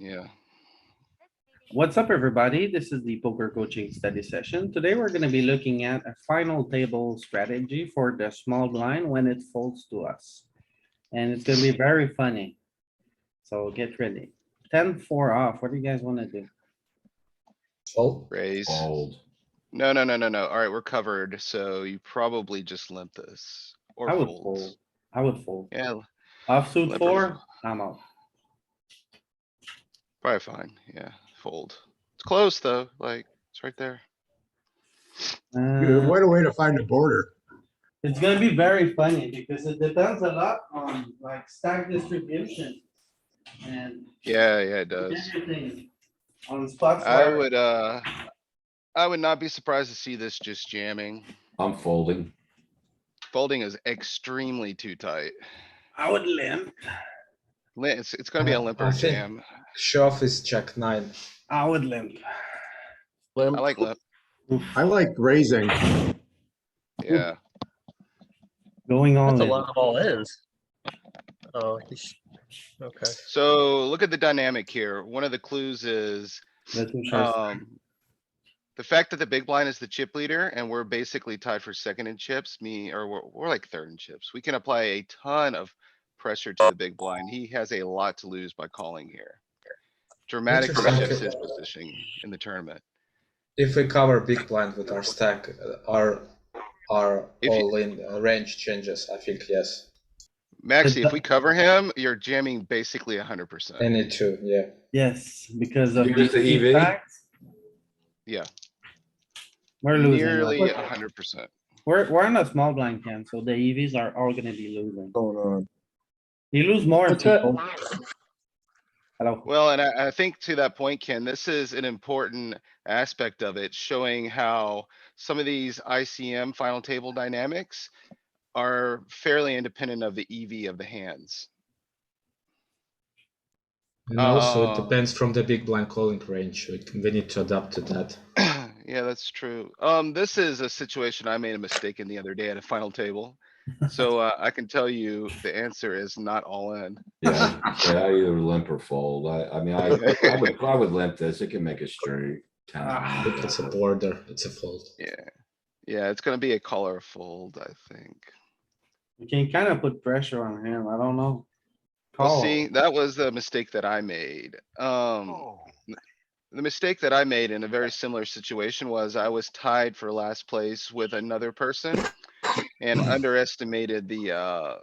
Yeah. What's up, everybody? This is the poker coaching study session. Today, we're going to be looking at a final table strategy for the small blind when it folds to us. And it's going to be very funny. So get ready. 10-4 off. What do you guys want to do? Fold. Raise. Fold. No, no, no, no, no. Alright, we're covered, so you probably just limp this. Or I would folds. fold. I would fold. Yeah, Offsuit limp or four, I'm out. probably fine. Yeah, fold. It's close though, like, it's right there. Uh, What a way to find a border. it's gonna be very funny because it depends a lot on like stack distribution and Yeah, yeah, it does. everything on spots I where would, I would not be surprised to see this just jamming. I'm folding. Folding is extremely too tight. I would limp. It's gonna be a limper I think jam. shove is Jack 9. I would limp. I like limp, I like raising. yeah. Going That's on a lot of all ins. Oh, okay. So look at the dynamic here. One of the clues is, the fact that the big blind is the chip leader and we're basically tied for second in chips, or we're like third in chips. We can apply a ton of pressure to the big blind. He has a lot to lose by calling here. Dramatically Interesting. shifts his position in the tournament. If we cover big blind with our stack, our If you- all-in range changes. I think yes. Maxi, if we cover him, you're jamming basically 100%. Any two, yeah. Yes, because of Use the the EV? facts, Yeah, we're losing. nearly Look, 100%. We're on a small blind can, so the EVs are all gonna be losing. Going on. You lose more if What's you that? fold. Hello, Well, and I think to that point, Ken, this is an important aspect of it, showing how some of these ICM final table dynamics are fairly independent of the EV of the hands. And also it Uh, depends from the big blind calling range. We need to adapt to that. Yeah, that's true. This is a situation I made a mistake in the other day at a final table. So, I can tell you the answer is not all in. Yeah, yeah, I either limp or fold. I would limp this. It can make a straight. 10. Ah, If it's a border, it's a fold. Yeah, yeah, it's gonna be a call or a fold, I think. you can kind of put pressure on him. I don't know. Well, Call. see, that was the mistake that I made. The mistake that I made in a very similar situation was I was tied for last place with another person and underestimated the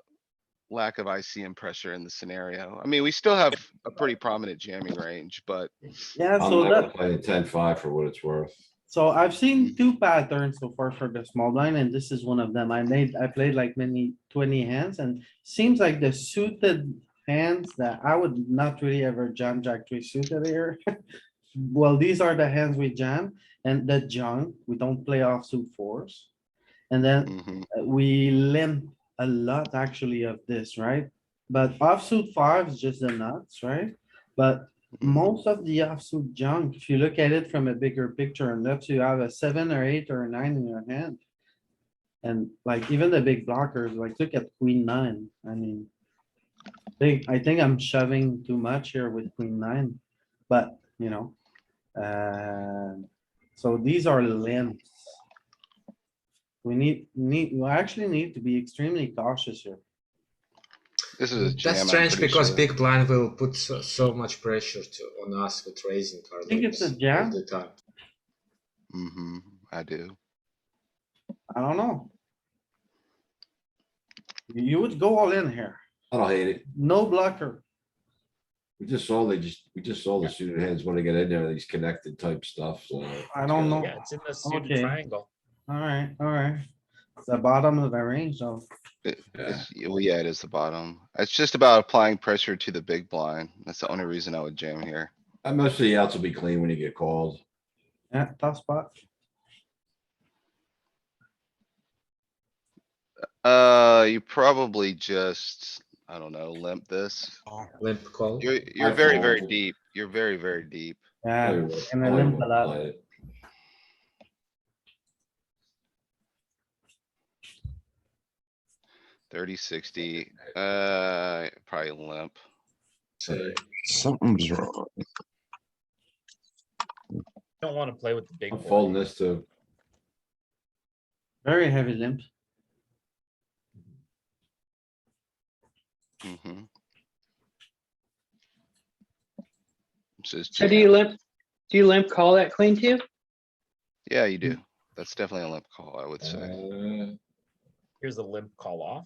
lack of ICM pressure in the scenario. I mean, we still have a pretty prominent jamming range, but Yeah, I'm so not gonna that, play a 10-5 for what it's worth. so I've seen two patterns so far for the small blind, and this is one of them. I played like many 20 hands and seems like the suited hands that I would not really ever jam jack three suited here. Well, these are the hands we jam and the junk, we don't play offsuit fours. And then mhm, we limp a lot actually of this, right? But offsuit five is just the nuts, right? But mhm. most of the offsuit junk, if you look at it from a bigger picture, unless you have a 7 or 8 or a 9 in your hand. And like even the big blockers, like look at queen nine, I mean. I think I'm shoving too much here with queen nine, but you know. So these are limps. We actually need to be extremely cautious here. This is a jam, That's I'm strange pretty because sure. big blind will put so much pressure on us with raising our Think it's a limps jam? all the time. I do. I don't know. You would go all in here, I don't hate it. no blocker. We just saw the suited hands when they get in there, these connected type stuff, so. I don't know. Yeah, it's in the suited Okay. triangle. Alright. It's the bottom of the range, though. Well, yeah, it is the bottom. It's just about applying pressure to the big blind. That's the only reason I would jam here. And most of the outs will be clean when you get called. Yeah, tough spot. You probably just, I don't know, limp this. Limp call. You're I very, very fold. deep. You're very, very deep. Yeah, and I limp a lot. 30, 60, probably limp. Say, Something's wrong. Don't wanna play with the big I'm board. folding this too. Very heavy limp. Mhm. Says So do you jam. limp call that queen too? Yeah, you do. That's definitely a limp call, I would say. Here's a limp call off.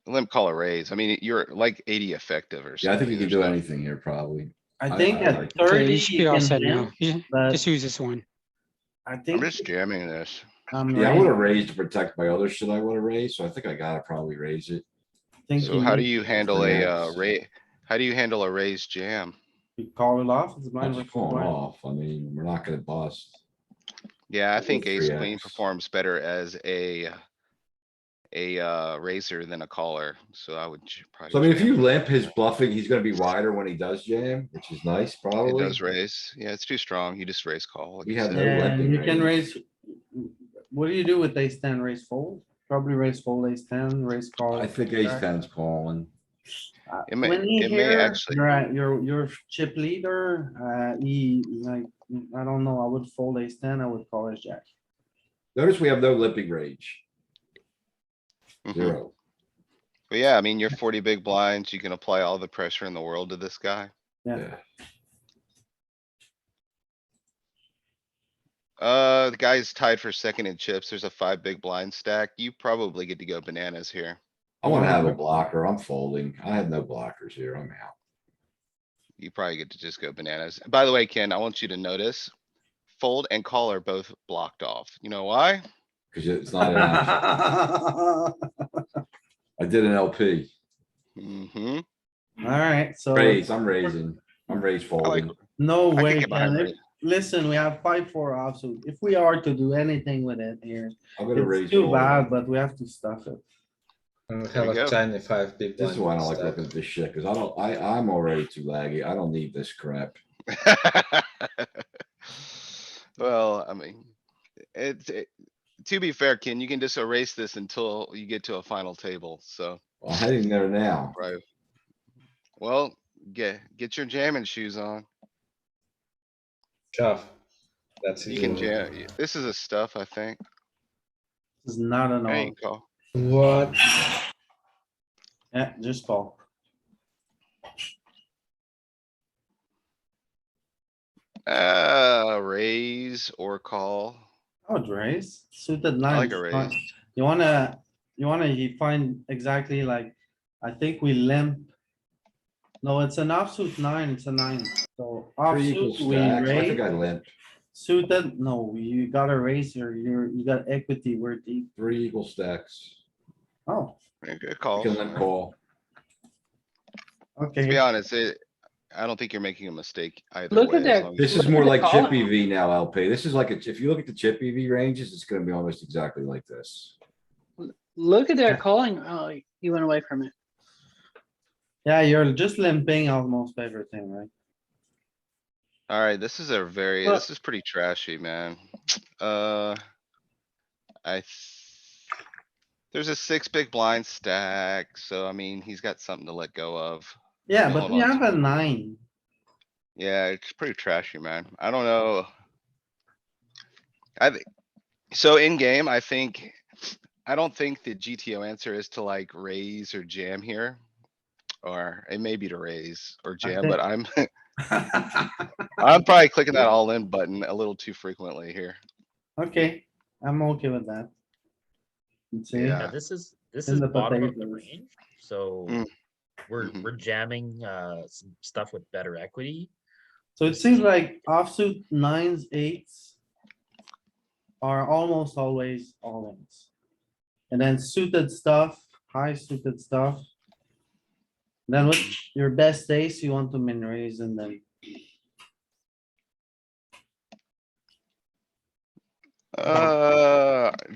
Limp call a raise. I mean, you're like 80 effective or something. Yeah, I think you can There's do no- anything here, probably. I think I at like- Okay, 30 you should you be all can set now. limp, You but just use this one. I I'm think just jamming this. I'm Yeah, I would have right. raised to protect my other shit I would have raised, so I think I gotta probably raise it. Think So how do need you to handle a, 3x. how do you handle a raised jam? call it off. It's I'm blind just versus calling blind. off. I mean, we're not gonna bust. Yeah, I I'll go think ace queen 3x. performs better as a raiser than a caller, so I would probably. So I mean, if jam. you limp his bluffing, he's gonna be wider when he does jam, which is nice, It probably. does raise. Yeah, it's too strong. You just raise call. like We you have said. no And limping you can range. raise. What do you do with ace ten raise fold? Probably raise fold ace ten, raise call. I think ace jack. 10's calling. It may- When you it may hear actually- you're at your chip leader, he like, I don't know, I would fold ace ten, I would call ace jack. Notice we have no limping range, Mhm. 0. But yeah, I mean, you're 40 big blinds. You can apply all the pressure in the world to this guy. Yeah. Yeah. The guy's tied for second in chips. There's a 5 big blind stack. You probably get to go bananas here. I wanna have a blocker. I'm folding. I have no blockers here. I'm out. You probably get to just go bananas. By the way, Ken, I want you to notice fold and call are both blocked off. You know why? Cause it's not an action. I did an LP. Hmm. Alright, so Raise, I'm raising. I'm raise I like, folding. no I could way, get behind Ken. raise. Listen, we have 5-4 offsuit. If we are to do anything with it here, I'm gonna raise it's too folding. bad, but we have to stuff it. and we There have we a go. tiny 5 big This is blind why I don't like stack. looking at this shit, cause I'm already too laggy. I don't need this crap. Well, I mean, to be fair, Ken, you can just erase this until you get to a final table, so, I'm heading there now. right. Well, get your jamming shoes on. Shove. That's You can it. jam. This is a stuff, I think. This is not an There all. you go. What? Yeah, just call. Raise or call. I would raise suited I like nines. a fine. raise. You find exactly like, I think we limp. No, it's an offsuit nine, it's a nine. So 3 equal offsuit, we stacks. I think I raise. limp. Suited, no, you gotta raise here. You got equity, we're deep. 3 equal stacks. Oh, Good You call. can limp call. To be okay. honest, I don't think you're making a mistake either Look way. at as that. long as This you- is more the like call. chip EV now, LP. This is like, if you look at the chip EV ranges, it's gonna be almost exactly like this. Look at that calling. Oh, you went away from it. Yeah, you're just limping almost everything, right? Alright, this is Well- this is pretty trashy, man. I. There's a 6 big blind stack, so I mean, he's got something to let go of. Yeah, Hold but we on. have a nine. Yeah, it's pretty trashy, man. I don't know. So in game, I don't think the GTO answer is to like raise or jam here. Or it may be to raise or jam, think- but I'm probably clicking that all in button a little too frequently here. Okay, I'm okay with that. Let's see. Yeah. Yeah, this In is the bottom of the potatoes. range, so Mm. we're Mhm. jamming some stuff with better equity. So it seems like offsuit nines, eights are almost always all ins. And then suited stuff, high suited stuff. Then with your best ace, you want to min raise and then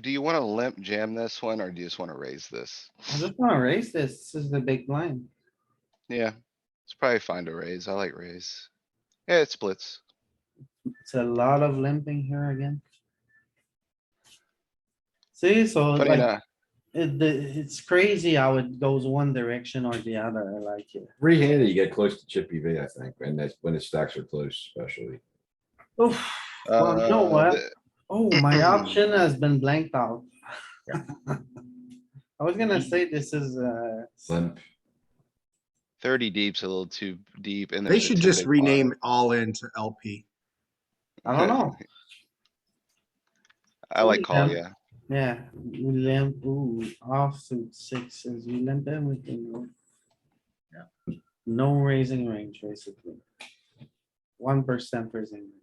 Do you wanna limp jam this one or do you just wanna raise this? I just wanna raise this. This is the big blind. Yeah, it's probably fine to raise. I like raise. Yeah, it splits. It's a lot of limping here again. See, so Funny like, enough, It's crazy how it goes one direction or the other. I like it. Three-handed, you get close to chippy V, I think, and that's when the stacks are close, especially. Oof. Well, you know Uh, what? the- Oh, my option has been blanked out. Yeah. I was gonna say this is, Limp. 30 deep's a little too deep and They there's a should 10 just big blind. rename all in to LP. I don't know. I like call, Yeah. yeah. Yeah, we limp, ooh, offsuit sixes, we limp everything. Yeah. No raising range, basically. 1% raising range.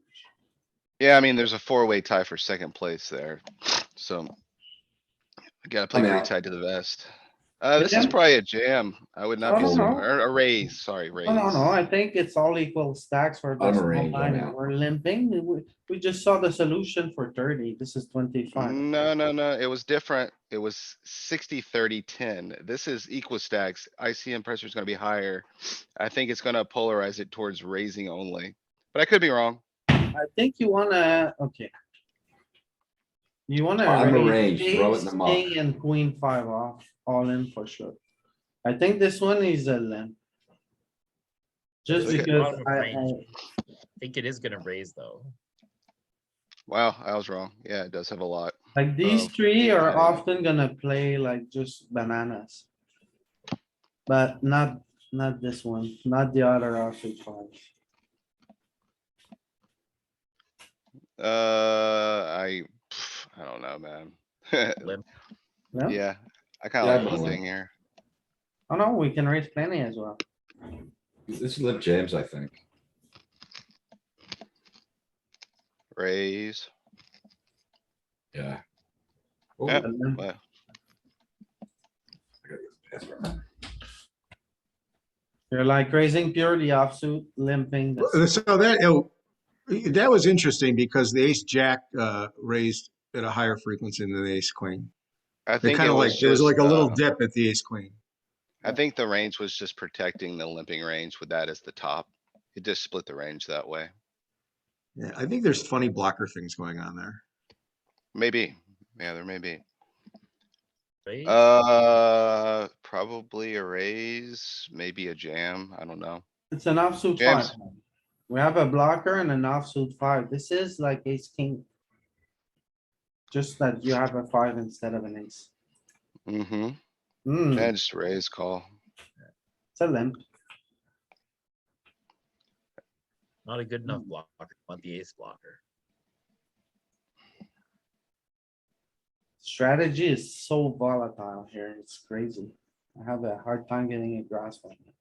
Yeah, I mean, there's a four-way tie for second place there, so. I gotta play I'm pretty out. tight to the vest. This is Jam? probably a jam. I would I not be, don't know. or a raise, sorry, No, no, raise. no, I think it's all equal stacks for the I'm small arranged, I'm blind. out. We're limping. We just saw the solution for 30. This is 25. No, no, no, it was different. It was 60, 30, 10. This is equal stacks. ICM pressure is gonna be higher. I think it's gonna polarize it towards raising only, but I could be wrong. I think you wanna, okay. You wanna I'm raise arranged, throw it in ace, the muck. king and queen five off, all in for sure. I think this one is a limp. Just Look at- because Bottom of range. I think it is gonna raise though. Wow, I was wrong. Yeah, it does have a lot. like these Oh, three are yeah. often gonna play like just bananas. But not this one, not the other offsuit five. I don't know, man. Limp. No, Yeah, I Yeah, kinda I like believe. limping here. oh no, we can raise plenty as well. This is limp jams, I think. Raise. Yeah. Oh, Yeah, I A limp. well, gotta use the password. You're like raising purely offsuit, limping. this- So that was interesting because the ace jack raised at a higher frequency than the ace queen. I It think kind it of was like, there was like just, a little dip at the ace queen. I think the range was just protecting the limping range with that as the top. It just split the range that way. Yeah, I think there's funny blocker things going on there. Maybe. Yeah, there may be. Raise. Probably a raise, maybe a jam. I don't know. It's an offsuit five. Jams. We have a blocker and an offsuit five. This is like ace king. Just that you have a five instead of an ace. Mm-hmm. Hmm, Yeah, just raise, call. it's a limp. Not a good enough blocker. Want the ace blocker. Strategy is so volatile here. It's crazy. I have a hard time getting a grasp on it.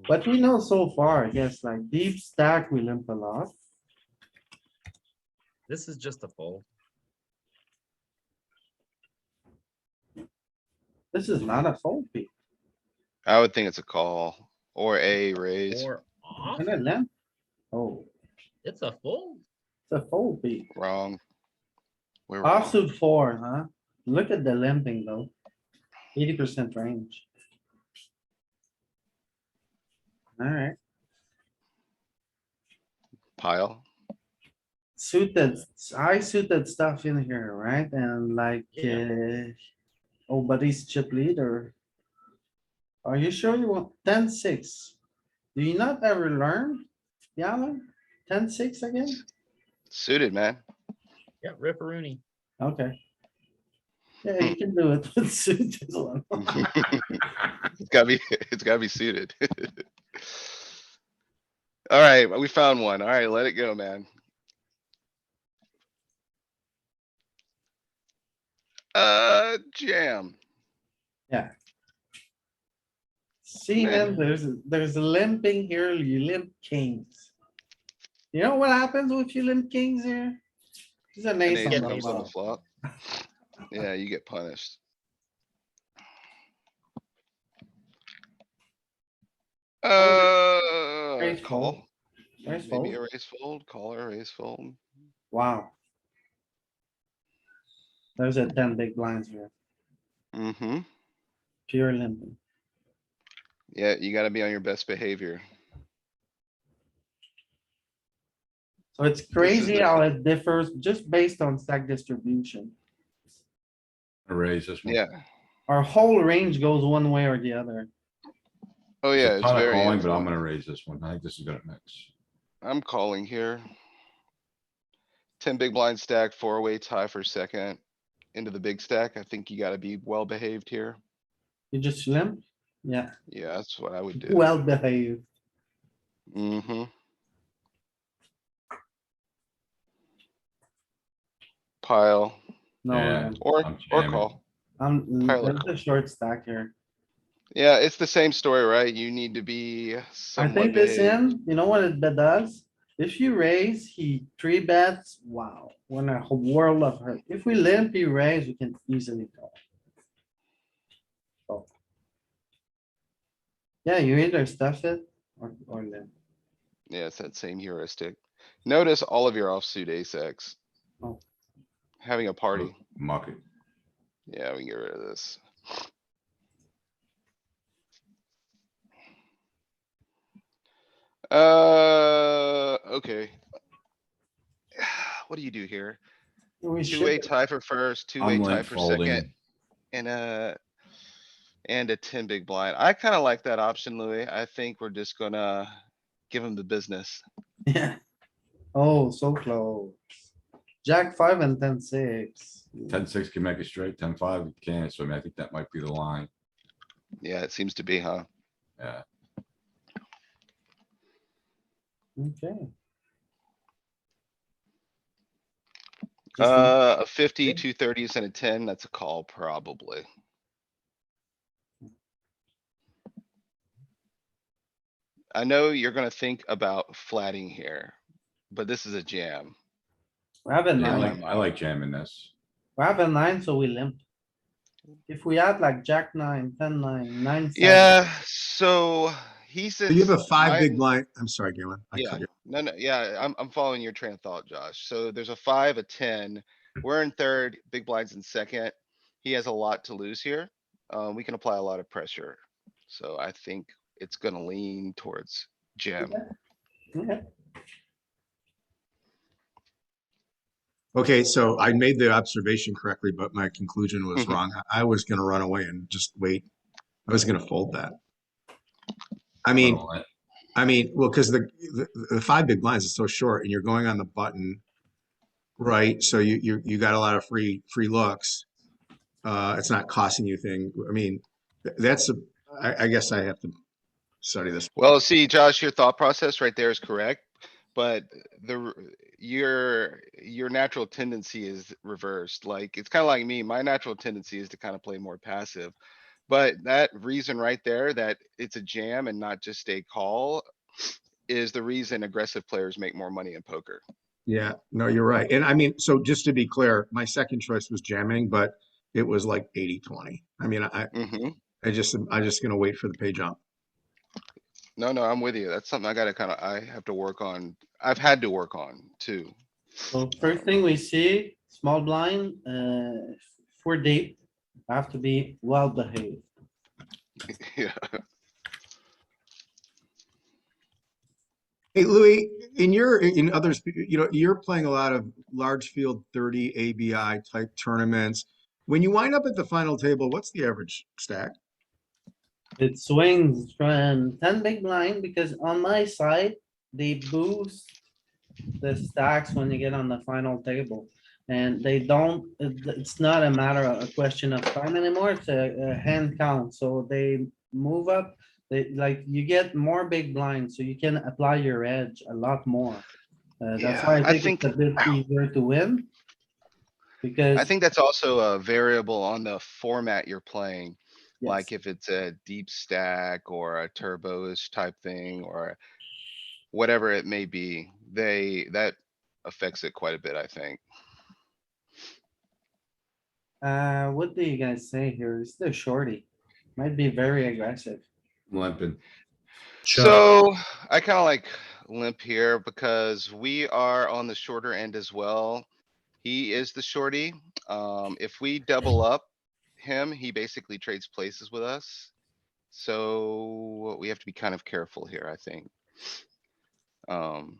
But we know so far, I guess, like deep stack, we limp a lot. This is just a fold. This is not a fold peak. I would think it's a call or a raise. Or off. And a limp. Oh, It's a fold. it's a fold peak. Wrong. We're wrong. Offsuit four, huh? Look at the limping though. 80% range. Alright, Pile. suited, I suited stuff in here, right? And like, oh, but he's chip leader. Are you sure you want 10-6? Do you not ever learn? Yeah, 10-6 again? Suited, man. Yeah, ripperoonie. Okay. Yeah, you can do it with suited one. It's gotta be suited. Alright, we found one. Alright, let it go, man. Jam. See, Man. man, there's a limping here, you limp kings. You know what happens if you limp kings here? There's an An ace ace on get the comes on the flop. flop. Yeah, you get punished. Raise fold. Call. Raise Maybe a fold. raise fold, call or raise fold. Wow. There's a 10 big blinds here, Mm-hmm. pure limping. Yeah, you gotta be on your best behavior. So it's crazy how it differs just based on stack distribution. Raise this one. Yeah. Our whole range goes one way or the other. Oh, There's yeah, a it's ton of very calling, but I'm influential. gonna raise this one. I think this is gonna mix. I'm calling here. 10 big blind stack, 4-way tie for second. Into the big stack. I think you gotta be well behaved here. You just limp? Yeah, Yeah, that's what I would do. well behaved. Mm-hmm. Pile No, Yeah, or I'm or jamming. call. there's Pile or a call. short stack here. Yeah, it's the same story, right? You need to be I somewhat think this behaved. you know what it does? If you raise, he three bets, wow, we're in a whole world of hurt. If we limp, he raise, we can easily call. So. Yeah, you either stuff it or limp. Yeah, it's that same heuristic. Notice all of your offsuit ace X. Oh. Having a party. Muck it. Yeah, we can get rid of this. Okay. What do you do here? We Two-way should, tie for first, two-way I'm tie limp for second, folding. and a 10 big blind. I kinda like that option, Louis. I think we're just gonna give him the business. yeah. Oh, so close. Jack five and 10-6. 10-6 can make it straight, 10-5 you can't, so I mean, I think that might be the line. Yeah, it seems to be, huh? Yeah, Okay. Just a- A 50, 230s and a 10, that's a call probably. I know you're gonna think about flatting here, but this is a jam. We have a my yeah, nine, I like jamming this. we have a nine, so we limp. If we had like Jack nine, 10-9, 9-7. Yeah, so he So you have says a five big mine, blind. I'm sorry, Galen. I yeah, cut you. no, yeah, I'm following your train of thought, Josh. So there's a 5, a 10. We're in third, big blinds in second. He has a lot to lose here. We can apply a lot of pressure. So I think it's gonna lean towards jam. Okay. Okay, so I made the observation correctly, but my conclusion was Mhm. wrong. I was gonna run away and just wait. I was gonna fold that. I I'm mean, gonna let- well, because the five big blinds is so short and you're going on the button, right? So you got a lot of free looks. It's not costing you thing. I mean, that's a, I guess I have to study this. Well, see, Josh, your thought process right there is correct, but your natural tendency is reversed. Like, it's kinda like me. My natural tendency is to kinda play more passive. But that reason right there, that it's a jam and not just a call, is the reason aggressive players make more money in poker. Yeah, no, you're right. And I mean, so just to be clear, my second choice was jamming, but it was like 80-20. I mean, Mhm. I'm just gonna wait for the pay jump. No, I'm with you. That's something I have to work on. I've had to work on too. So first thing we see, small blind, for deep, have to be well behaved. Yeah. Hey, Louis, in others, you're playing a lot of large field 30 ABI type tournaments. When you wind up at the final table, what's the average stack? It swings from 10 big blind because on my side, they boost the stacks when you get on the final table. And they don't, it's not a matter of a question of time anymore, it's a hand count, so they move up. They like, you get more big blinds, so you can apply your edge a lot more. That's why Yeah, I think it's a bit easier to win. I Because, think that's also a variable on the format you're playing. yes, Like if it's a deep stack or a turbos type thing or whatever it may be, that affects it quite a bit, I think. what do you guys say here? It's the shorty, might be very aggressive. I'm limping. So I kinda like limp here because we are on the shorter end as well. He is the shorty. If we double up him, he basically trades places with us. So we have to be kind of careful here, I think. Um,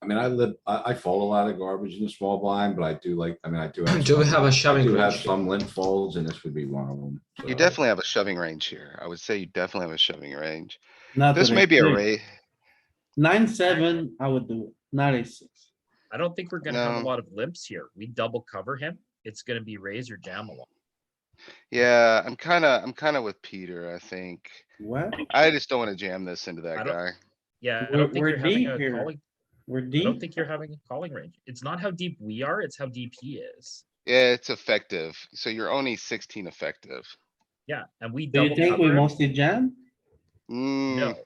I mean, I fold a lot of garbage in the small blind, but I do like, I mean, I do have. Do we some- have a I shoving do have range? some limp folds and this would be one of them. You so. definitely have a shoving range here. I would say you definitely have a shoving range. Not This with may be a six. raise. 9-7, I would do it, not a 6. I don't think we're gonna have a No. lot of limps here. We double cover him. It's gonna be raise or jam a lot. Yeah, I'm kinda with Peter, I think. What? I just don't wanna jam this into I that don't- guy. Yeah, I We're- don't think we're you're having deep a here. calling. We're I don't deep. think you're having a calling range. It's not how deep we are, it's how deep he is. Yeah, it's effective. So you're only 16 effective. Yeah, and we Do you double think we cover him. mostly jam? Mm, No,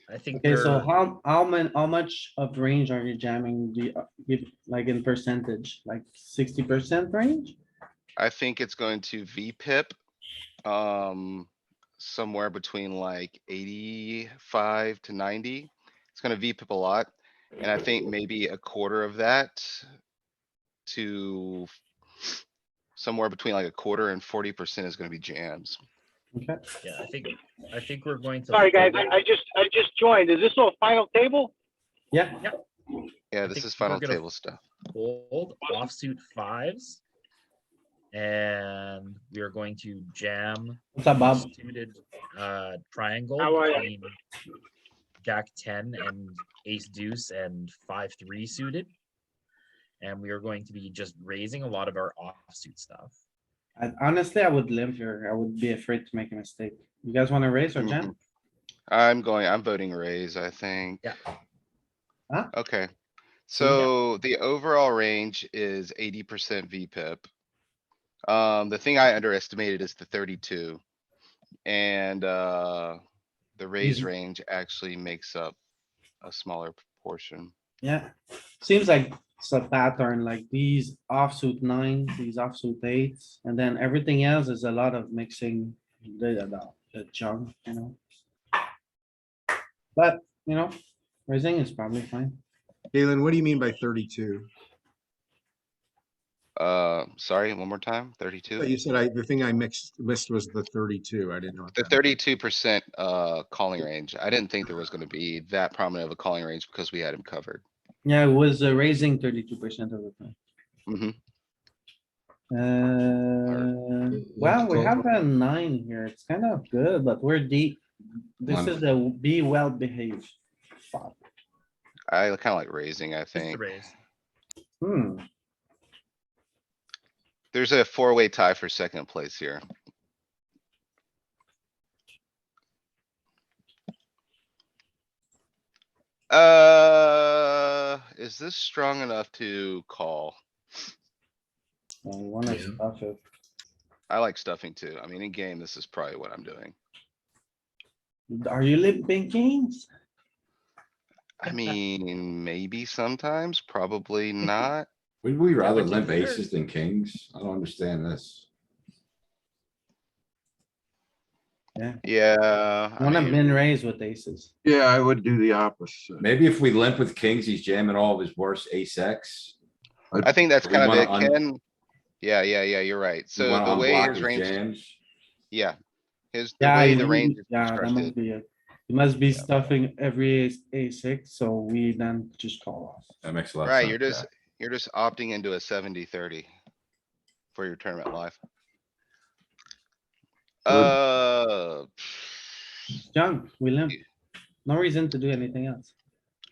I think Okay, so we're, how much of range are you jamming? Do you, give, like in percentage, like 60% range? I think it's going to V-pip. Somewhere between like 85 to 90. It's gonna V-pip a lot. And I think maybe a quarter of that to somewhere between like a quarter and 40% is gonna be jams. Okay, yeah, I think we're going to. Sorry, guys, fold it. I just joined. Is this a final table? yeah, Yeah, I this think is we're final gonna table stuff. Fold offsuit fives. And we are going to jam what's up, Bob? suited triangle How are you? between Jack 10 and ace deuce and 5-3 suited. And we are going to be just raising a lot of our offsuit stuff. Honestly, I would limp here. I would be afraid to make a mistake. You guys wanna raise or jam? I'm voting raise, I think. Yeah. Huh? Okay. So, yeah. So the overall range is 80% V-pip. The thing I underestimated is the 32. And, the raise He's- range actually makes up a smaller proportion. Yeah, seems like it's a pattern, like these offsuit nines, these offsuit eights, and then everything else is a lot of mixing the junk, you know? But, you know, raising is probably fine. Galen, what do you mean by 32? Sorry, one more time, But 32? you said the thing I missed was the 32. I didn't know. what The that meant. 32% calling range. I didn't think there was gonna be that prominent of a calling range because we had him covered. Yeah, it was raising 32% of the time. Mhm. Well, we have a 9 here. It's kind of good, but we're deep. This One. is the be well behaved spot. I kinda like raising, I Just the think. raise. Hmm, There's a four-way tie for second place here. Is this strong enough to call? I wanna Yeah. stuff it. I like stuffing too. I mean, in game, this is probably what I'm doing. Are you limping kings? I mean, maybe sometimes, probably not. Would we rather but to limp be fair- aces than kings? I don't understand this. Yeah, I Wanna mean, min raise with aces. Yeah, I would do the opposite. Maybe if we limp with kings, he's jamming all of his worst ace X. I think that's We kind of wanna it, un- Ken. Yeah, you're right. We So wanna the way unblock his his range, jams. yeah. The Yeah, way the range is yeah, that must constructed. be it. You must be Yeah. stuffing every A6, so we then just call off. That makes a lot of Right, sense. you're just opting into a 70-30 for your tournament life. Junk, we limp. No reason to do anything else.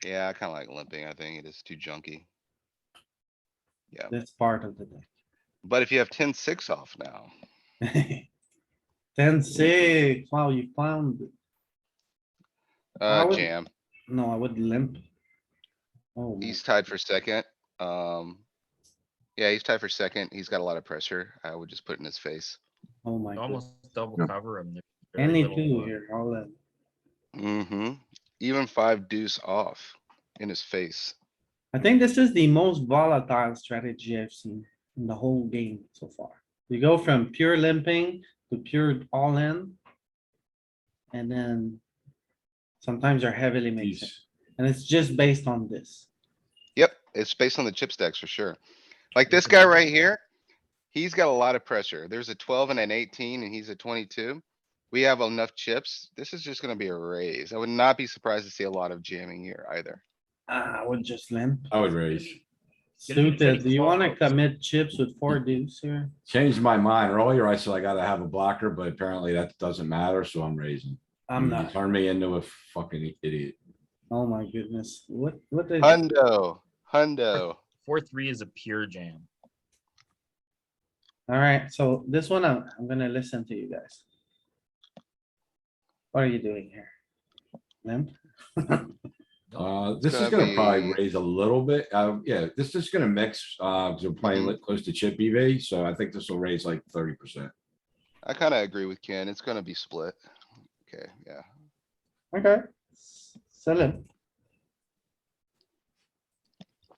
Yeah, I kinda like limping. I think it is too junky. That's part of the But if you have 10-6 off now, day. 10-6. Wow, you found, it. I would- jam, no, I would limp. Oh, my- he's tied for second. Yeah, he's tied for second. He's got a lot of pressure. I would just put in his face. oh my You god. almost double Yeah. cover him. There's very Any little, two here, all in. Mm-hmm. Even 5 deuce off in his face. I think this is the most volatile strategy I've seen in the whole game so far. You go from pure limping to pure all in. And then sometimes you're heavily mixing, Jeez. and it's just based on this. Yep, it's based on the chip stacks for sure. Like this guy right here, he's got a lot of pressure. There's a 12 and an 18 and he's a 22. We have enough chips. This is just gonna be a raise. I would not be surprised to see a lot of jamming here either. I would just limp. I would raise. Suited, do you wanna close. commit chips with 4 deuce here? Changed my mind. Earlier I said I gotta have a blocker, but apparently that doesn't matter, so I'm raising. I'm You not. Turn me into a fucking idiot. Oh my goodness, what is? Hundo. 4-3 is a pure jam. Alright, so this one, I'm gonna listen to you guys. What are you doing here? Limp? This is gonna gonna probably be- raise a little bit. Yeah, this is gonna mix, cause we're playing close to chip EV, so I think this will raise like 30%. I kinda agree with Ken. It's gonna be split. Okay, yeah. Okay. Sell him.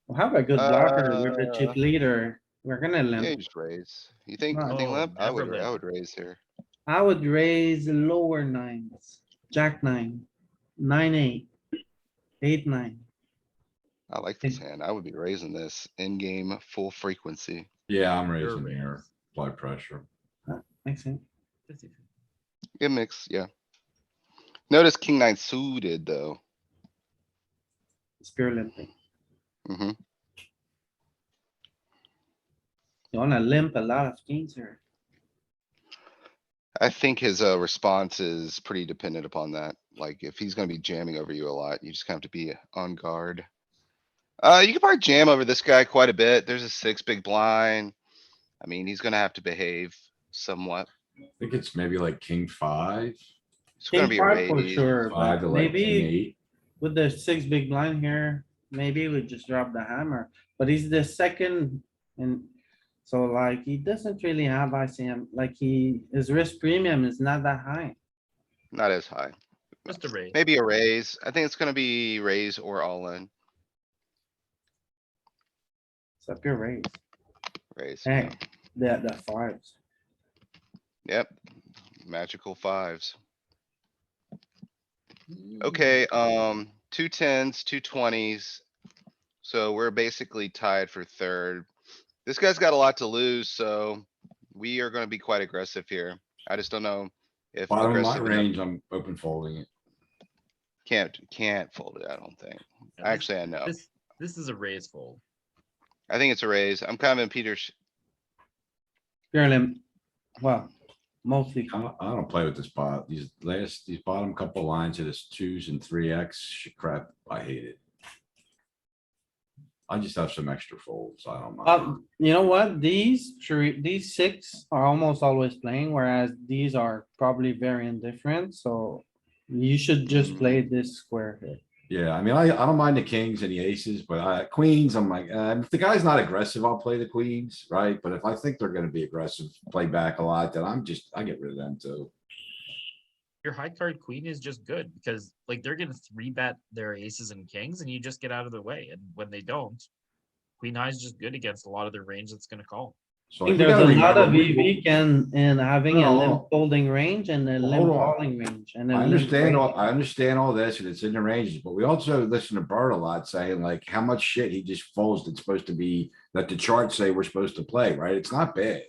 We'll have a good blocker with the chip leader. We're gonna Yeah, you limp. just raise. You think No. limp? I Never would, I limp. would raise here. I would raise lower nines. Jack 9, 9-8, 8-9. I like this hand. I would be raising this in-game full frequency. Yeah, I'm Pure raising here. raise. Apply pressure. Makes sense. 50-50. Good mix, yeah. Notice king nine suited, though. It's pure limping. Hmm. You wanna limp a lot of kings here. I think his, response is pretty dependent upon that. Like, if he's gonna be jamming over you a lot, you just have to be on guard. You could probably jam over this guy quite a bit. There's a 6 big blind. I mean, he's gonna have to behave somewhat. I think it's maybe like king 5, It's gonna King be a 5 for raise. sure, 5 but to like king maybe 8. with the 6 big blind here, maybe we just drop the hammer, but he's the second and. So like, he doesn't really have ICM, like his risk premium is not that high. Not as high. Just a raise. Maybe a raise. I think it's gonna be raise or all in. It's a pure raise. Raise. Hey, yeah. the fives. Yep. Magical fives. Okay, 2 10s, 2 20s. So we're basically tied for third. This guy's got a lot to lose, so we are gonna be quite aggressive here. I just don't know if Bottom of my aggressive enough. range, I'm open folding it. Can't fold it, I don't think. Yeah, Actually, I know. This is a raise fold. I think it's a raise. I'm kind of in Peter's. Pure limp. Well, mostly. I don't play with this pot. These bottom couple lines of this 2s and 3x shit crap, I hate it. I just have some extra folds. I don't mind. You know what? These 6 are almost always playing, whereas these are probably very indifferent, so. You should just play this square here. Yeah, I mean, I don't mind the kings and the aces, but queens, I'm like, if the guy's not aggressive, I'll play the queens, right? But if I think they're gonna be aggressive, play back a lot, then I get rid of them too. Your high card queen is just good because like they're gonna 3-bet their aces and kings and you just get out of the way. And when they don't, queen high is just good against a lot of their range that's gonna call. So I think you there's gotta a lot remember, of EV in having a No, limp folding range and a limp hold on. calling range and a I limp understand range. I understand all this and it's in the ranges, but we also listen to Bert a lot saying like how much shit he just folds that's supposed to be, that the charts say we're supposed to play, right? It's not bad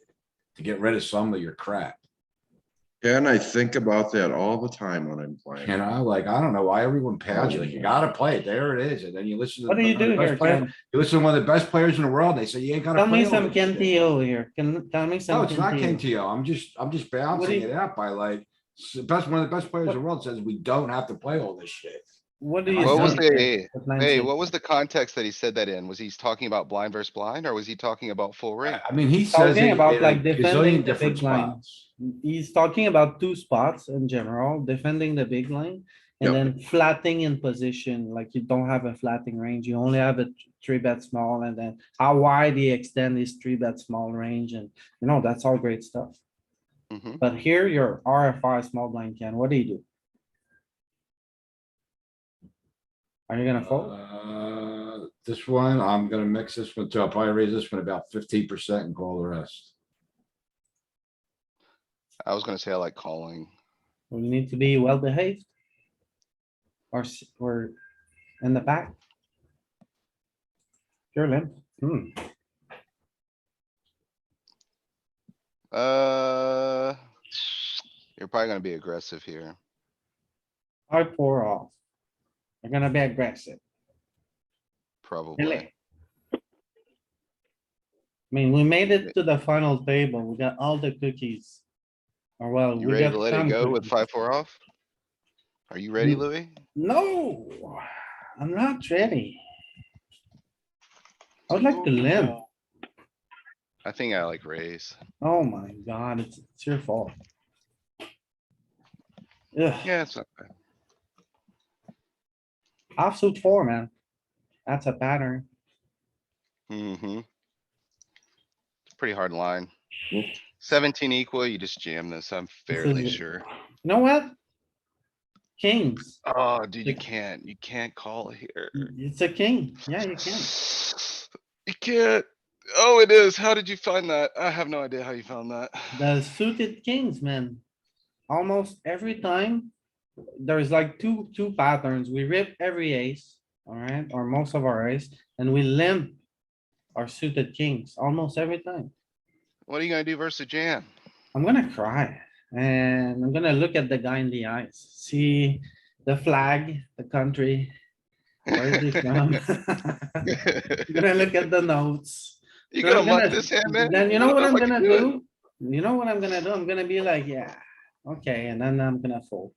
to get rid of some of your crap. Yeah, and I think about that all the time when I'm playing. You know, like, I don't know why everyone pounds you, like, you gotta play it, there it is, and then you listen to. What do you one of the do best here, players- Ken? You listen to one of the best players in the world, they say you ain't gotta. Tell me play all some this shit." KTO here. Tell me No, some it's not KTO. KTO, I'm just balancing you- it out by like, one of the best players in the world says we don't have to play all this shit. What do you? What was think the, with nine hey, six? what was the context that he said that in? Was he talking about blind versus blind or was he talking about full ring? I mean, he says Talking it about, in like, a defending gazillion the different big line. spots. He's talking about 2 spots in general, defending the big line. And Yep. then flatting in position, like you don't have a flatting range, you only have a 3-bet small, and then how wide he extend his 3-bet small range, and that's all great stuff. Mhm. But here your RFI small blind can, what do you do? Are you gonna fold? This one, I'm gonna mix this one too. I'll probably raise this one about 15% and call the rest. I was gonna say I like calling. We need to be well behaved. Or in the back. Pure limp. You're probably gonna be aggressive here. I pour off. They're gonna be aggressive. probably. Really? I mean, we made it to the final table. We got all the cookies. Or well, You we ready got to let it some go with cookies. 5-4 off? Are you ready, Mm. Louis? No, I'm not ready. I would like to limp. I think I like raise. Oh my god, it's your fault. Ugh, Yeah, it's not bad. offsuit four, man. That's a pattern. Mm-hmm. It's a pretty hard line. Yep. 17 equal, you just jam this, I'm fairly is- sure. You know what? Kings. Oh, dude, you The- can't call here. It's a king. Yeah, you can. You can't. Oh, it is. How did you find that? I have no idea how you found that. The suited kings, man. Almost every time, there's like two patterns. We rip every ace, alright, or most of our ace, and we limp our suited kings almost every time. What are you gonna do versus jam? I'm gonna cry and I'm gonna look at the guy in the eyes, see the flag, the country. Where is he from? I'm gonna look at the notes. You Then gonna I'm muck gonna- this hand, man? Then you know what I'm Fucking gonna do it. do? You know what I'm gonna do? I'm gonna be like, yeah, okay, and then I'm gonna fold.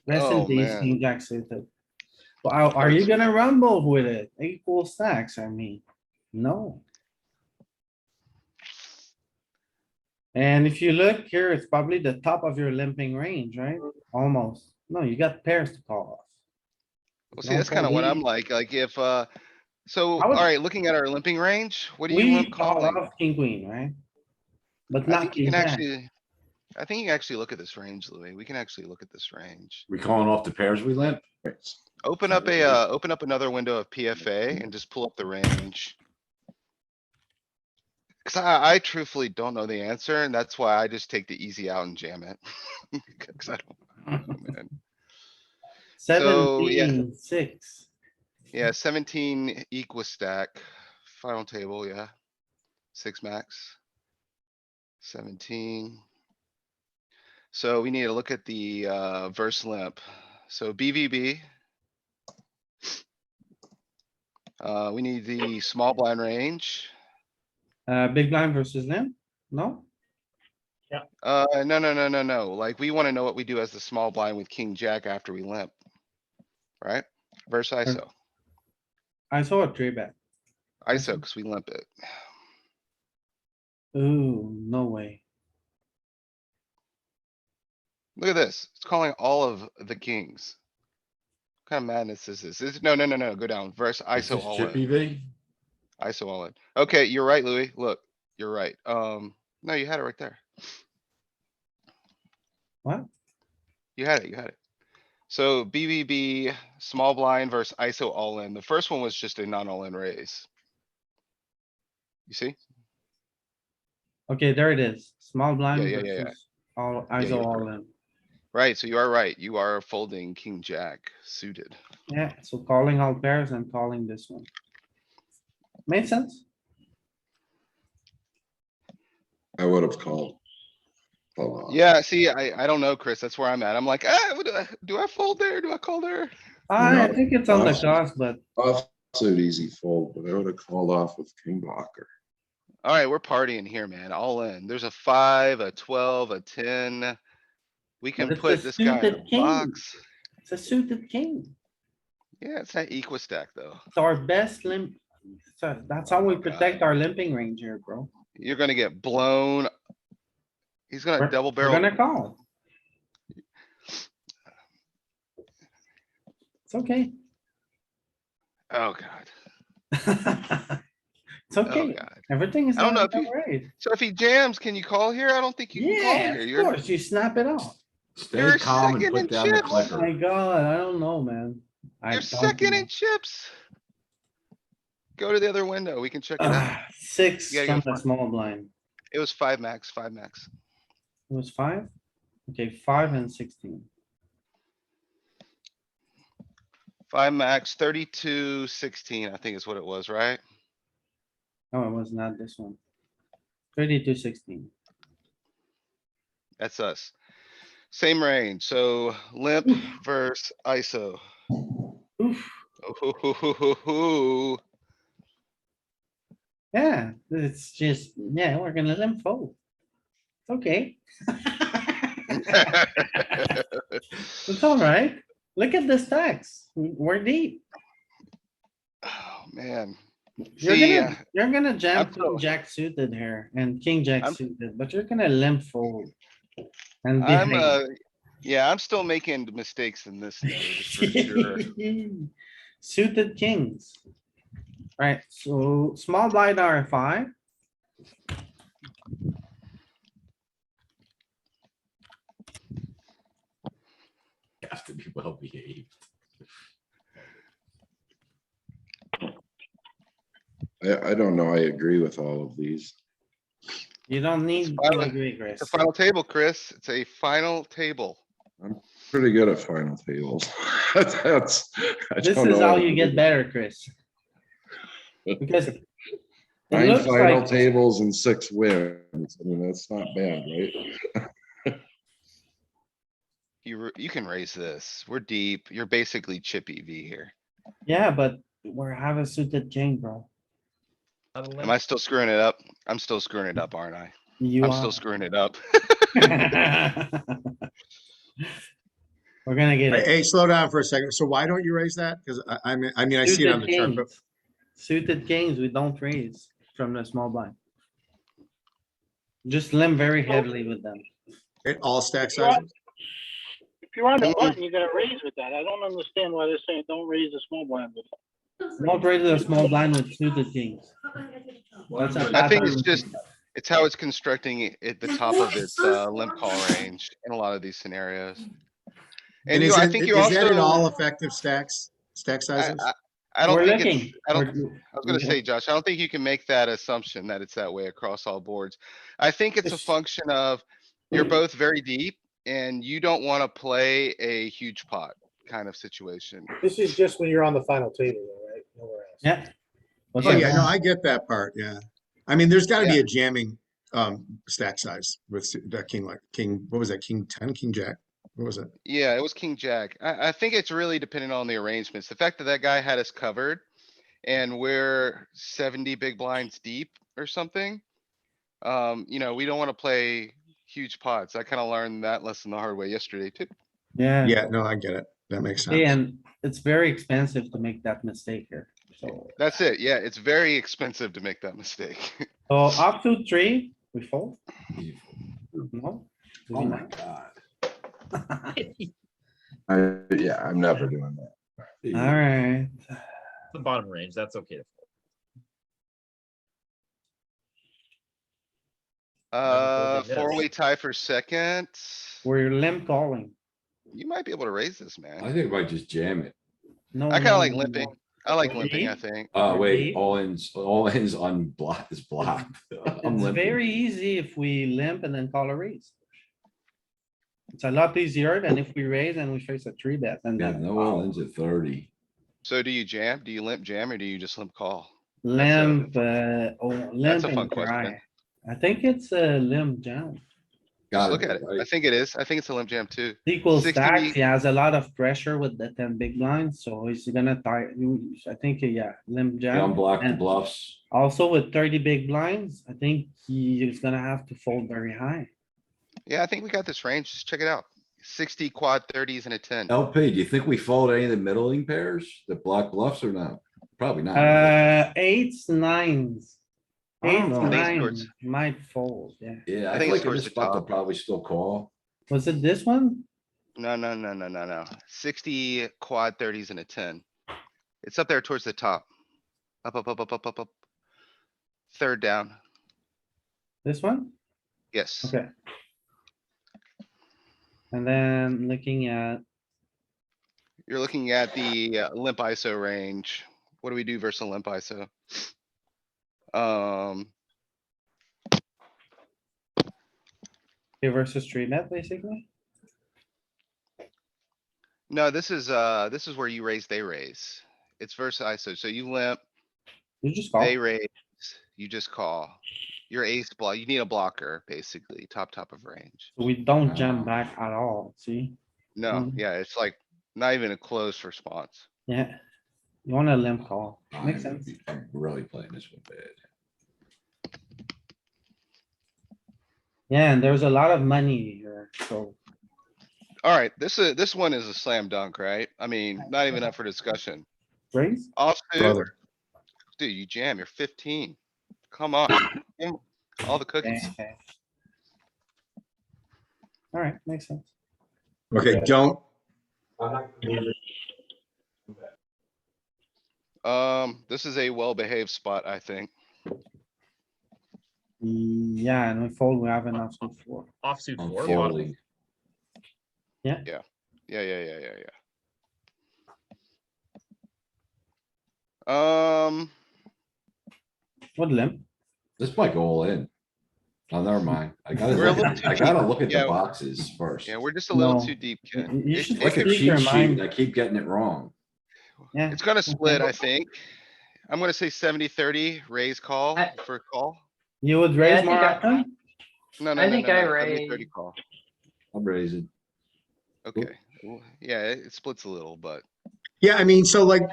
Rest in Oh, peace, man. King Jack suited. Well, are you Hurts. gonna rumble with it? Equal stacks, I mean, no. And if you look here, it's probably the top of your limping range, right? Almost. No, you got pairs to call off. Well, see, Don't that's kinda fold what I'm these. like if, so, I would- alright, looking at our limping range, what do you We limp call calling? off king, queen, right? But I not think you king can jack. actually, I think you can actually look at this range, Louis. We can actually look at this range. We calling off the pairs we limp? Open up open up another window of PFA and just pull up the range. Cause I truthfully don't know the answer and that's why I just take the easy out and jam it. Cause I don't know, man. So, yeah, 17, 6. yeah, 17 equal stack, final table, yeah. 6 max. 17. So we need to look at the verse limp. So BVB. We need the small blind range. Big blind versus limp? No? No. Like, we wanna know what we do as the small blind with king jack after we limp. Right? Verse ISO. I saw a three bet. ISO, cause we limp it. Ooh, no way. Look at this. It's calling all of the kings. What kind of madness is this? No, go down. Verse Is ISO this all chip in. EV? ISO all in. Okay, you're right, Louis. Look, you're right. No, you had it right there. What? You had it. So BBB, small blind versus ISO all in. The first one was just a non all in raise. You see? Okay, there it is. Small blind Yeah. versus all, Yeah, ISO yeah. all in. Right, so you are right. You are folding king jack suited. Yeah, so calling all pairs and calling this one. Made sense? I would have called. Call off. Yeah, see, I don't know, Chris. That's where I'm at. I'm like, do I fold there? Do I call there? I No, think it's on the offsuit. cost, but Offsuit easy fold, but I would have called off with king blocker. Alright, we're partying here, man. All in. There's a 5, a 12, a 10. We can it's a put this guy in a suited king. box. It's a suited king. Yeah, it's not equal stack though. It's our best limp. So that's how we Oh, God. protect our limping range here, bro. You're gonna get blown. He's gonna We're double we're barrel. gonna call. It's okay. Oh, God. It's Oh, okay. God. Everything is I don't know gonna if be alright. So if he jams, can you call here? I don't think you can call Yeah, here. of course, you snap it off. Stay You're calm and second in put down the chips. Oh clicker. my god, I don't know, man. I You're don't second know. in chips. Go to the other window. We can check it out. 6 You gotta from go the small blind. It was 5 max, 5 max. It was 5? Okay, 5 and 16. 5 max, 32, 16, I think is what it was, right? No, it was not this one. 32, 16. That's us. Same range, so limp versus ISO. Oof, Oh, Ooh. Yeah, it's just, yeah, we're gonna limp fold. Okay. It's alright. Look at the stacks. We're deep. Oh, man. You're See, gonna jam I'm king still, jack suited here and king jack I'm, suited, but you're gonna limp fold. And I'm, behave. yeah, I'm still making mistakes in this node for sure. Suited kings. Right, so small blind R5. Have to be well behaved. I don't know. I agree with all of these. You don't need to final- agree, Chris. It's a final table, Chris. It's a final table. Pretty good at final tables. That's. I This don't is know how what you to get do. better, Chris. Because it 9 looks final like, tables and 6 wins. I mean, that's not bad, right? You can raise this. We're deep. You're basically chippy V here. yeah, but we're have a suited king, bro. Not a Am limp. I still screwing it up? I'm still screwing it up, aren't I? You I'm are. still screwing it up. We're gonna get it. Hey, slow down for a second. So why don't you raise that? Because I mean, I see it on Suited the chart, but kings. Suited kings, we don't raise from the small blind. Just limp very heavily with them. it all stack If you're on- sizes. If you're on the button, you're gonna raise with that. I don't understand why they're saying don't raise the small blind with it. Don't raise the small blind with suited kings. That's a I think it's pattern. just, it's how it's constructing it at the top of its limp call range in a lot of these scenarios. And you, is I it, think you is that at all also, effective stacks, stack I, sizes? I don't We're think looking. it's, I was gonna say, Josh, I don't think you can make that assumption that it's that way across all boards. I think it's a function of you're both very deep and you don't wanna play a huge pot kind of situation. This is just when you're on the final table, though, right? Nowhere else. Yeah. What's Oh, up, yeah, no, Dan? I get that part, yeah. I mean, there's gotta be Yeah. a jamming, stack size with that king, like king, what was that, king 10, king jack? What was it? Yeah, it was king jack. I think it's really dependent on the arrangements. The fact that that guy had us covered and we're 70 big blinds deep or something. We don't wanna play huge pots. I kinda learned that lesson the hard way yesterday too. Yeah, Yeah, no, I get it. That makes sense. and it's very expensive to make that mistake here, so. That's it. Yeah, it's very expensive to make that mistake. So up to 3, we fold, no? Do we Oh my not? god. Yeah, I'm never doing that. Alright, The bottom range, that's okay to fold. Four-way tie for second. we're limp calling. You might be able to raise this, I man. think I might just jam it. No. I kinda no, like no, limping. no. I like Really? limping, I think. Oh, wait, Really? all ins unblocked is blocked. I'm It's limping. very easy if we limp and then call a raise. It's a lot easier than if we raise and we face a 3-bet and Yeah, then. no all ins at 30. So do you jam? Do you limp jam or do you just limp call? Limp, That's limp a fun and question. try. I think it's a limp jam. Just Gotta look be, at it. I right? think it is. I think it's a limp jam too. Equal 60. stacks, he has a lot of pressure with the 10 big blinds, so he's gonna tie, I think, yeah, limp Yeah, jam. unblock the And bluffs. also with 30 big blinds, I think he's gonna have to fold very high. Yeah, I think we got this range. Just check it out. 60 quad 30s and a 10. LP, do you think we fold any of the middling pairs that block bluffs or not? Probably not. right? 8s, 9s. I don't 8s, know. I think it's 9 towards- might fold, yeah. Yeah, I I think feel it's like in towards this the spot, they'll top. probably still call. Was it this one? No. 60 quad 30s and a 10. It's up there towards the top. Up. Third down. This one? Yes. Okay. And then looking at, You're looking at the limp ISO range. What do we do versus a limp ISO? okay, versus 3-bet basically. No, this is where you raise, they raise. It's versus ISO. So you limp, You just call. they raise, you just call. Your ace block, you need a blocker, basically, top of range. So we don't jump Oh. back at all, see? No, yeah, it's like not even a close response. Yeah. You want a limp call. Makes I'm sense. really playing this one bad. Yeah, and there's a lot of money here, so. Alright, this one is a slam dunk, right? I mean, not even up for discussion. Raise? Offsuit, Brother. dude, you jam, you're 15. Come on. Give 'em all the cookies. Okay. Alright, makes sense. Okay, don't, This is a well-behaved spot, I think. Yeah, and we fold, we have enough to four. Offsuit I'm four, bottom. folding. Yeah, yeah, yeah, yeah, yeah. What limp? This might go all in. Oh, never mind. I gotta We're a look little at, too I gotta deep. look at the Yeah. boxes first. Yeah, we're just a little No. too deep, You- Ken. you It- should it Like a could- speak your cheat sheet mind. and I keep getting it wrong. Yeah. It's gonna split, okay. I think. I'm gonna say 70-30, raise call I- for call. You would Yeah, I raise more think I- often? No, no, I no, think no, I no, raise. 70-30 call. I'm raising. Okay, well, yeah, it splits a little, but yeah, I mean, so like,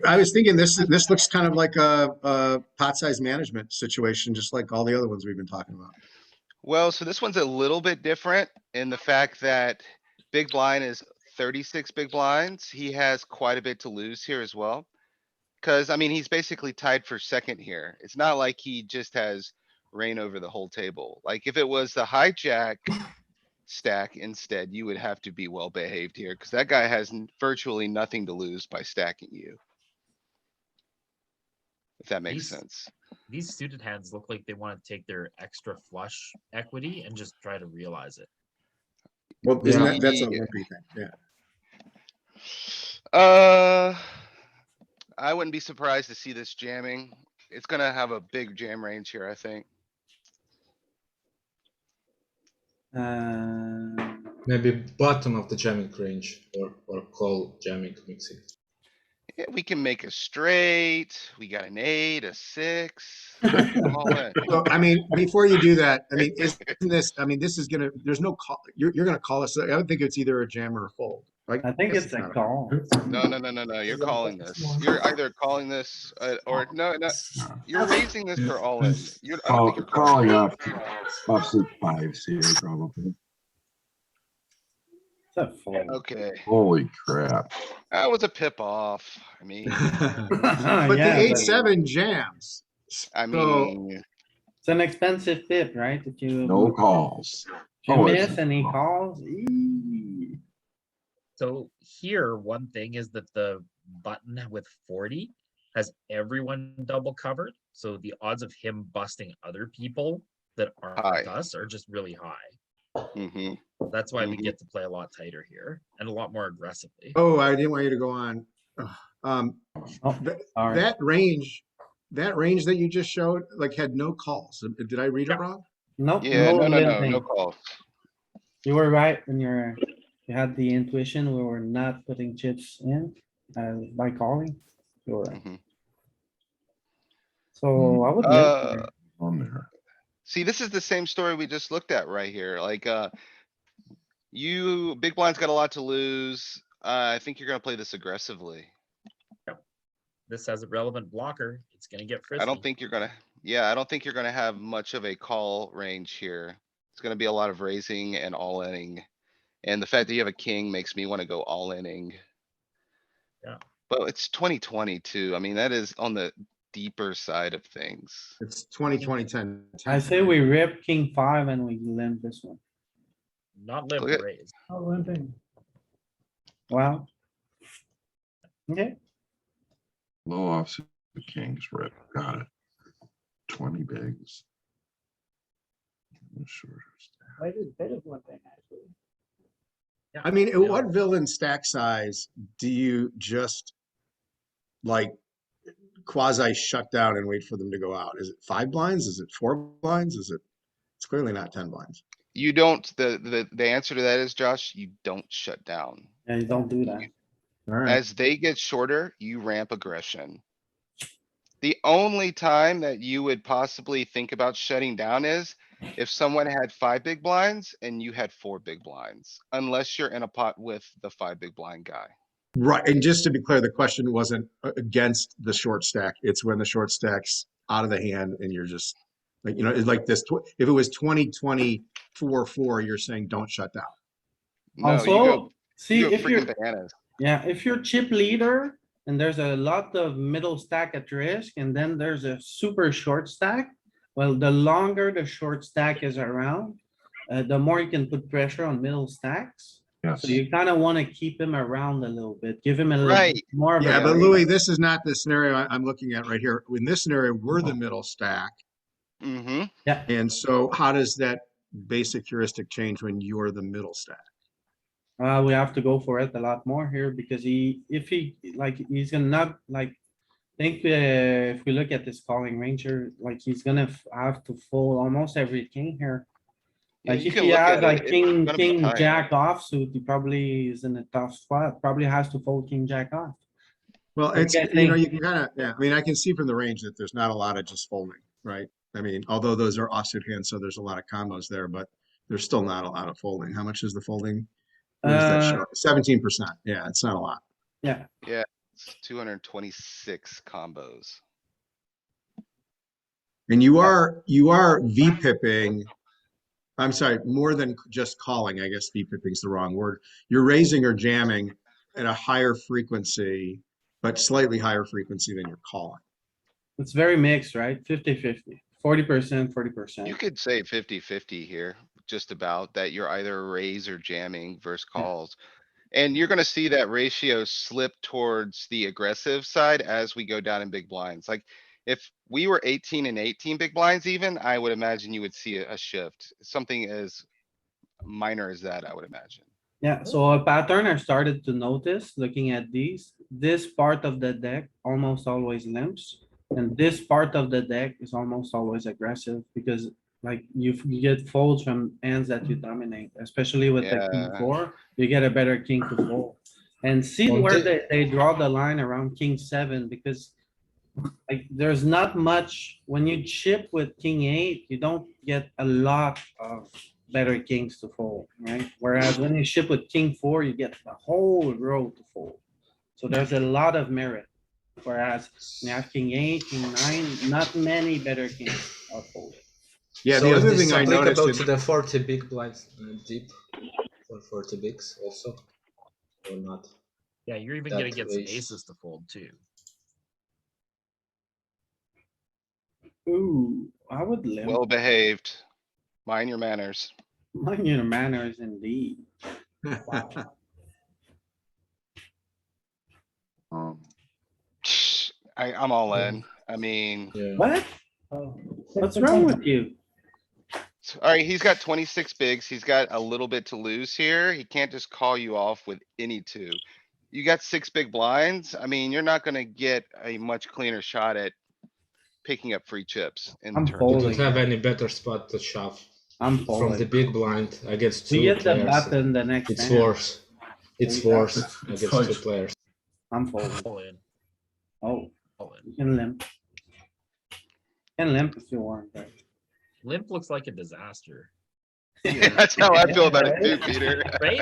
I was thinking this looks kind of like a pot size management situation, just like all the other ones we've been talking about. well, so this one's a little bit different in the fact that big blind is 36 big blinds. He has quite a bit to lose here as well. Cuz I mean, he's basically tied for second here. It's not like he just has reign over the whole table. Like if it was the hijack stack instead, you would have to be well behaved here cuz that guy has virtually nothing to lose by stacking you. If that makes These- sense. These suited hands look like they want to take their extra flush equity and just try to realize it. Well, isn't Yeah. that's a Yeah. limpy thing, yeah. I wouldn't be surprised to see this jamming. It's gonna have a big jam range here, I think. Maybe bottom of the jamming range or call jamming mixing. Yeah, we can make a straight. We got an 8, a 6. All in. So, I mean, before you do that, I mean, isn't this, I mean, this is gonna, there's no call, you're gonna call us, I would think it's either a jam or a fold, right? I think Guess it's a not call. No, no, no, no, no, you're calling this. You're either calling this, or no, no, you're raising this or all in. You're, I don't think you're calling. Calling offsuit fives here, probably. It's a fold. Okay, Holy crap. that was a pip off. I mean, But the Yeah, eight, but seven jams. I So, mean, it's an expensive pip, right? If you. No calls. If you Oh, miss it's- and he calls, eee. So here, one thing is that the button with 40 has everyone double covered. So the odds of him busting other people that aren't High. us are just really high. mhm. That's why we Mhm. get to play a lot tighter here and a lot more aggressively. oh, I didn't want you to go on. Oh, That, sorry. that range that you just showed, like, had no calls. Did I read it Yeah. wrong? Nope. Yeah, no, no, no, limping. no calls. You were right when you had the intuition, we were not putting chips in, by calling. You were right. Mhm. So I would limp Uh, here. On there. See, this is the same story we just looked at right here, like, you, big blind's got a lot to lose. I think you're gonna play this aggressively. This has a relevant blocker. It's gonna get frisky. I don't think you're gonna, yeah, I don't think you're gonna have much of a call range here. It's gonna be a lot of raising and all inning. And the fact that you have a king makes me wanna go all inning. Yeah. But it's 2022. I mean, that is on the deeper side of things. It's 20, 10. I say we rip king five and we limp this one. Not limp Look at- raise. Oh, limping. Wow. Okay, Low offsuit kings rip. Got it. 20 bigs. Sure. I did bit of limping, actually. I mean, at Yeah. what villain stack size do you just like quasi shut down and wait for them to go out? Is it 5 blinds? Is it 4 blinds? It's clearly not 10 blinds. You don't, the answer to that is, Josh, you don't shut down. yeah, you don't do that. All right. As they get shorter, you ramp aggression. The only time that you would possibly think about shutting down is if someone had 5 big blinds and you had 4 big blinds, unless you're in a pot with the 5 big blind guy. Right, and just to be clear, the question wasn't against the short stack. It's when the short stack's out of the hand and you're just like, it's like this. If it was 20-24-4, you're saying don't shut down. No, Also, see, you go if you're, freaking bananas. yeah, if you're chip leader and there's a lot of middle stack at risk and then there's a super short stack, well, the longer the short stack is around, the more you can put pressure on middle stacks. Yes. So you kind of want to keep him around a little bit, give him a little Right. bit more of a. Yeah, but range. Louis, this is not the scenario I'm looking at right here. In this scenario, we're the middle stack. Mm-hmm. Yeah, And so how does that basic heuristic change when you're the middle stack? we have to go for it a lot more here because if he, like, he's gonna not, like, think, if we look at this calling ranger, like, he's gonna have to fold almost every king here. Yeah, Like, you if can he look has at like it. It's king, gonna be tight. jack offsuit, he probably is in a tough spot, probably has to fold king, jack off. Well, What it's, do you think? you can kind of, yeah, I mean, I can see from the range that there's not a lot of just folding, right? I mean, although those are offsuit hands, so there's a lot of combos there, but there's still not a lot of folding. How much is the folding? Where's that show? 17%. Yeah, it's not a lot. Yeah, Yeah, it's 226 combos. And you are V-pipping. I'm sorry, more than just calling. I guess V-pipping is the wrong word. You're raising or jamming at a higher frequency, but slightly higher frequency than you're calling. it's very mixed, right? 50-50, 40%, 40%. You could say 50-50 here, just about that you're either raise or jamming versus calls. And you're gonna see that ratio slip towards the aggressive side as we go down in big blinds. Like, if we were 18 and 18 big blinds even, I would imagine you would see a shift. Something as minor as that, I would imagine. Yeah, so a pattern I started to notice, looking at these, this part of the deck almost always limps. And this part of the deck is almost always aggressive because, like, you get folds from hands that you dominate, especially with the king Yeah. 4, you get a better king to fold. And see On where the- they draw the line around king 7 because, like, there's not much, when you chip with king 8, you don't get a lot of better kings to fold, right? Whereas when you ship with king 4, you get the whole row to fold. So there's a lot of merit. Whereas when you have king 8, king 9, not many better kings are folded. Yeah, So the is other this thing I noticed. applicable to the 40 big blinds deep for 40 bigs also, or not? Yeah, you're even That gonna get some raise. aces to fold too. Ooh, I would limp. Well behaved. Mind your manners. Mind your manners indeed. Um, I'm all in. I mean, Yeah. What? What's wrong with you? alright, he's got 26 bigs. He's got a little bit to lose here. He can't just call you off with any two. You got 6 big blinds. I mean, you're not gonna get a much cleaner shot at picking up free chips in I'm the You tournament. don't folding. have any better spot to shove I'm from the folding. big blind against We two get the players. button the next It's hand. worse. It's Yeah. worse against two players. I'm folding. All in, Oh, all in. you can limp. Can limp if you want, but. Limp looks like a disaster, That's how I feel about it too, Peter. right?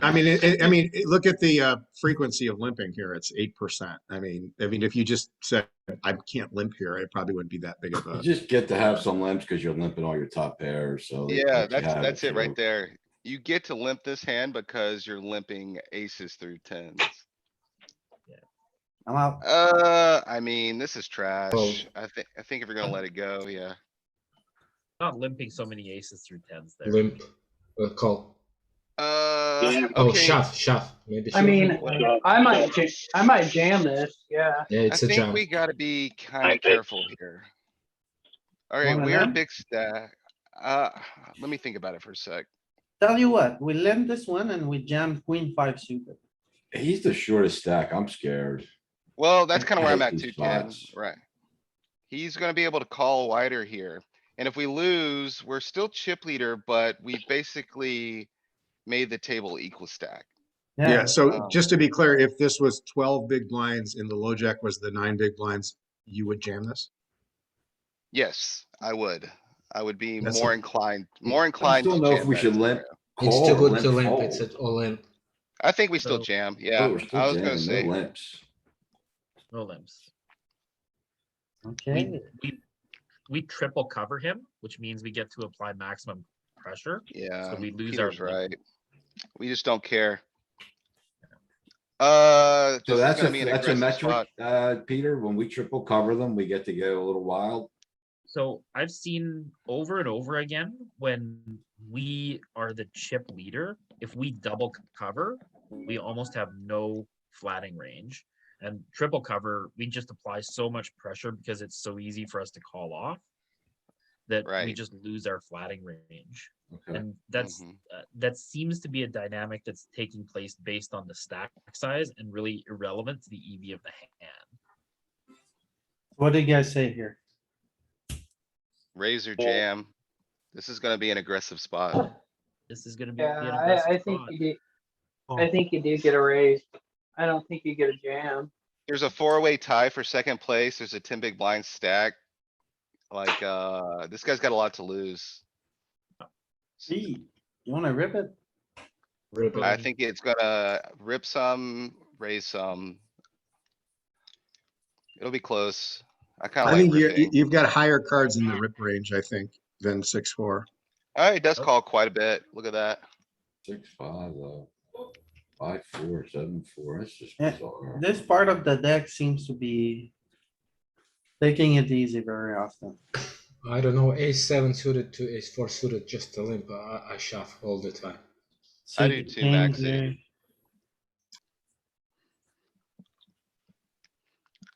I mean, look at the frequency of limping here. It's 8%. I mean, if you just said I can't limp here, it probably wouldn't be that big of You a. just get to have some limps because you're limping all your top pairs, so. it Yeah, lets you have that's it too. right there. You get to limp this hand because you're limping aces through tens. I'm out. I mean, this is Oh. trash. I think if you're gonna let it go, yeah. Not limping so many aces through tens there. Limp. Call. Yeah. Oh, Okay, shove. Maybe I shove. mean, I might jam this, yeah. Yeah, I it's a think jam. we gotta be kinda think- careful here. Alright, Wanna we're a limp? big stack. Let me think about it for a sec. Tell you what, we limp this one and we jam queen 5 suited. He's the shortest stack. I'm scared. Well, that's kinda where I'm hate at these too, Ken. spots. Right. He's gonna be able to call wider here. And if we lose, we're still chip leader, but we basically made the table equal stack. Yeah, so Um, just to be clear, if this was 12 big blinds and the low jack was the 9 big blinds, you would jam this? Yes, I would. I would be That's more a- inclined I just to don't know if jam we that should limp. scenario. It's call too or good to limp. It's fold. at all in. I think we still So- jam, Oh, yeah. we're still I was gonna jamming, no say, limps. No limps. Okay, We triple cover him, which means we get to apply maximum pressure. yeah, So we lose Peter's our limp. right. We just don't care. So This is that's gonna be an that's a aggressive metric, spot. Peter, when we triple cover them, we get to go a little wild. So I've seen over and over again, when we are the chip leader, if we double cover, we almost have no flatting range. And triple cover, we just apply so much pressure because it's so easy for us to call off that we Right. just lose our flatting range. Okay. And that's Mhm. that seems to be a dynamic that's taking place based on the stack size and really irrelevant to the EV of the hand. what do you guys say here? Raise or jam. This is gonna be an aggressive spot. This is gonna be Yeah, an aggressive I think spot. you do. I think you do get a raise. I don't think you get a jam. There's a 4-way tie for second place. There's a 10 big blind stack. Like, this guy's got a lot to lose. Gee, you wanna rip it? Rip I it. think it's gonna rip some, raise some. It'll be close. I kinda I like think ripping. you've got higher cards in the rip range, I think, than 6-4. Oh, he does Oh. call quite a bit. Look at that. 6-5, 5-4, 7-4, that's just Yeah, bizarre. This part of the deck seems to be taking it easy very often. I don't know, ace 7 suited to ace 4 suited, just a limp. I shove all the time. I do Suited too, kings Maxi. there.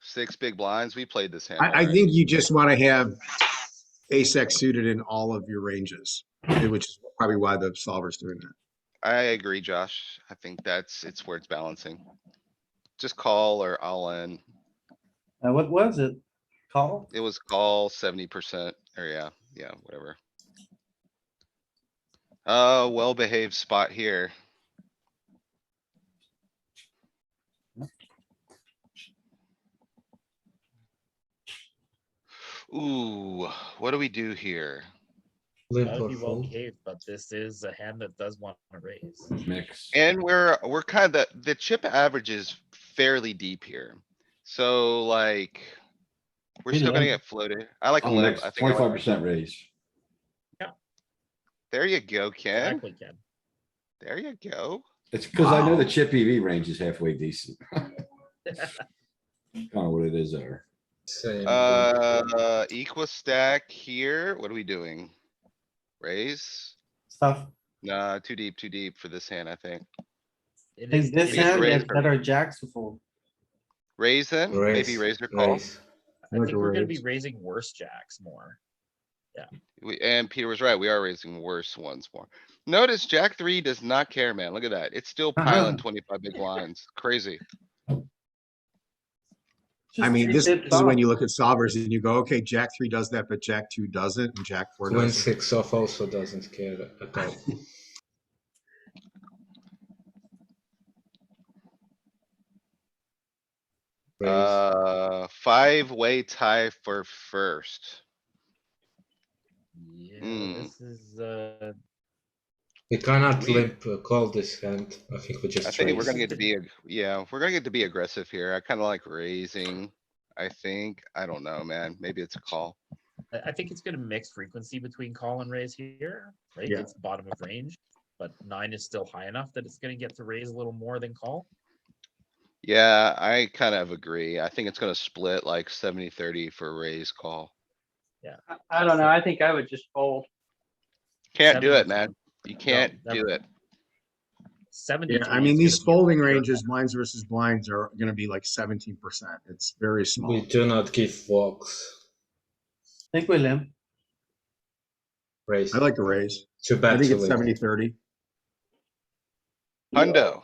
6 big blinds. We played this hand. I already. think you just want to have ace X suited in all of your ranges, which is probably why the solver's doing that. I agree, Josh. I think it's where it's balancing. Just call or all in. What was it? Call? It was call 70% or yeah, whatever. Well-behaved spot here. Ooh, what do we do here? Limp That'd or be well fold. behaved, but this is a hand that does want to raise. Mix. And we're kind of, the chip average is fairly deep here. So like, we're We still gonna limp. get floated. I like a I'll limp. mix, I think I like, 25% raise. there you go, Ken. Exactly, Ken. There you go. It's because I know the Wow. chip EV range is halfway decent. Kinda what it is there. Same. Equal stack here. What are we doing? Raise? Stuff. Nah, too deep for this hand, I think. In I think this We get to hand raise gets or- better jacks to fold. Raise then, maybe raise or call. Raise. I Like think a we're gonna be raise. raising worse jacks more. And Peter was right. We are raising worse ones more. Notice Jack 3 does not care, man. Look at that. It's still piling 25 big blinds. Crazy. I Just mean, three this pips is when off. you look at solvers and you go, okay, Jack 3 does that, but Jack 2 doesn't, and Jack 4 Queen doesn't. 6 off also doesn't care at all. Raise. 5-way tie for first. Yeah, Mm. this is We cannot We- limp call this hand. I think we I just think we're raise. gonna get to be, we're gonna get to be aggressive here. I kinda like raising. I think, I don't know, man. Maybe it's a call. I think it's gonna mix frequency between call and raise here, right? Yeah. It's bottom of range, but 9 is still high enough that it's gonna get to raise a little more than call. Yeah, I kind of agree. I think it's gonna split like 70-30 for raise call. I don't know. I think I would just fold. Can't do it, 70. man. You can't do never. it. 70. Yeah, I mean, these folding ranges, blinds versus blinds are gonna be like 17%. It's very We small. do not give walks. Think we limp. Raise. I like the raise. Too I bad think to it's limp. 70-30. Hundo.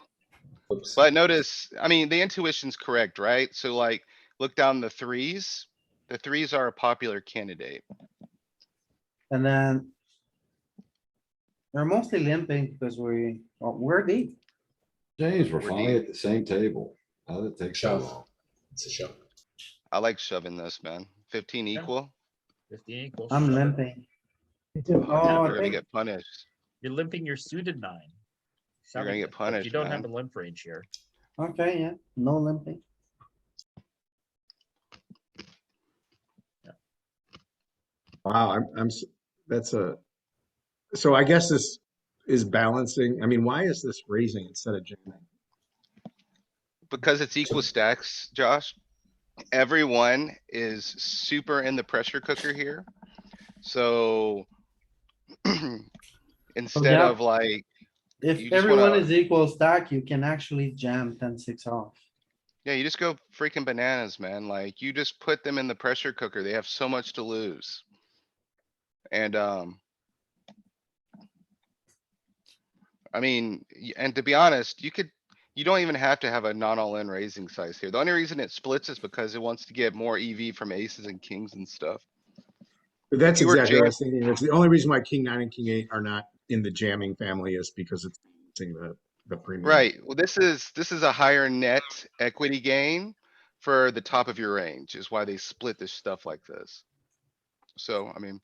Oops. But notice, I mean, the intuition's correct, right? So like, look down the threes. The threes are a popular candidate. And then. We're mostly limping because we're deep. James, we're We're finally deep. at the same table. How did it take so Shove. long? It's a shove. I like shoving this, man. 15 Yeah. equal. 15 equals. I'm shove it. limping. Oh, Oh, We're I gonna think get punished. You're limping your suited 9. You're gonna get But punished, you don't have man. a limp range here. Okay, yeah, no limping. Wow, that's so I guess this is balancing. I mean, why is this raising instead of jamming? Because it's equal stacks, Josh. Everyone is super in the pressure cooker here. So instead yeah. of like, If you just everyone wanna, is equal stack, you can actually jam 10-6 off. yeah, you just go freaking bananas, man. Like, you just put them in the pressure cooker. They have so much to lose. And, I mean, and to be honest, you don't even have to have a non all in raising size here. The only reason it splits is because it wants to get more EV from aces and kings and stuff. But that's you were exactly what I jam- was thinking. It's the only reason why King 9 and King 8 are not in the jamming family is because it's the premium. Right, well, this is a higher net equity gain for the top of your range is why they split this stuff like this. So, I mean.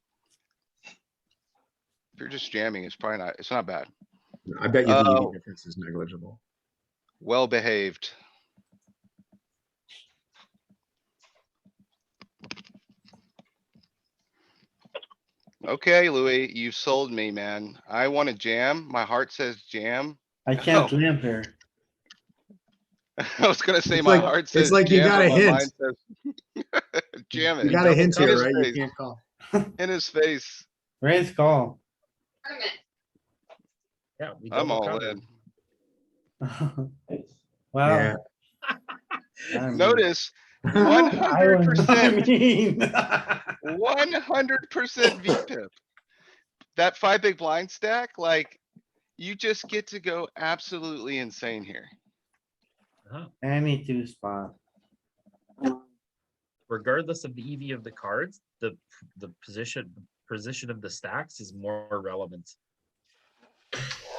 If you're just jamming, it's not bad. I bet you the Uh, EV difference is negligible. Well behaved. Okay, Louis, you've sold me, man. I wanna jam. My heart says jam. I can't limp here. I was gonna say It's my like heart it's says like you jam, got but a my hint. mind says jam You it. got a hint In here, his right? You face. can't call. In his face. Raise call. Yeah, we I'm double all covered. in. Wow. Notice I 100%, mean. 100% VPIP. That 5 big blind stack, like, you just get to go absolutely insane here. Uh-huh. Any two spot. Regardless of the EV of the cards, the position of the stacks is more relevant.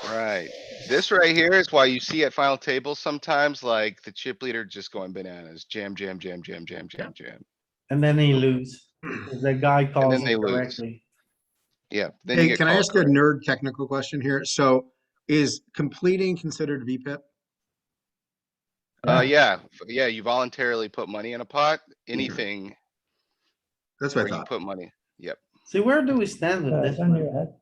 Right. This right here is why you see at final tables sometimes like the chip leader just going bananas, jam, jam, jam, jam, jam, jam, jam. And then they lose. The guy calls then they it lose. correctly. Yeah, then you Hey, get can I called ask a correct. nerd technical question here? So is completing considered VPIP? Yeah, you voluntarily put money in a pot, anything That's where what I you thought. put money. Yep. See, where do we stand with this one?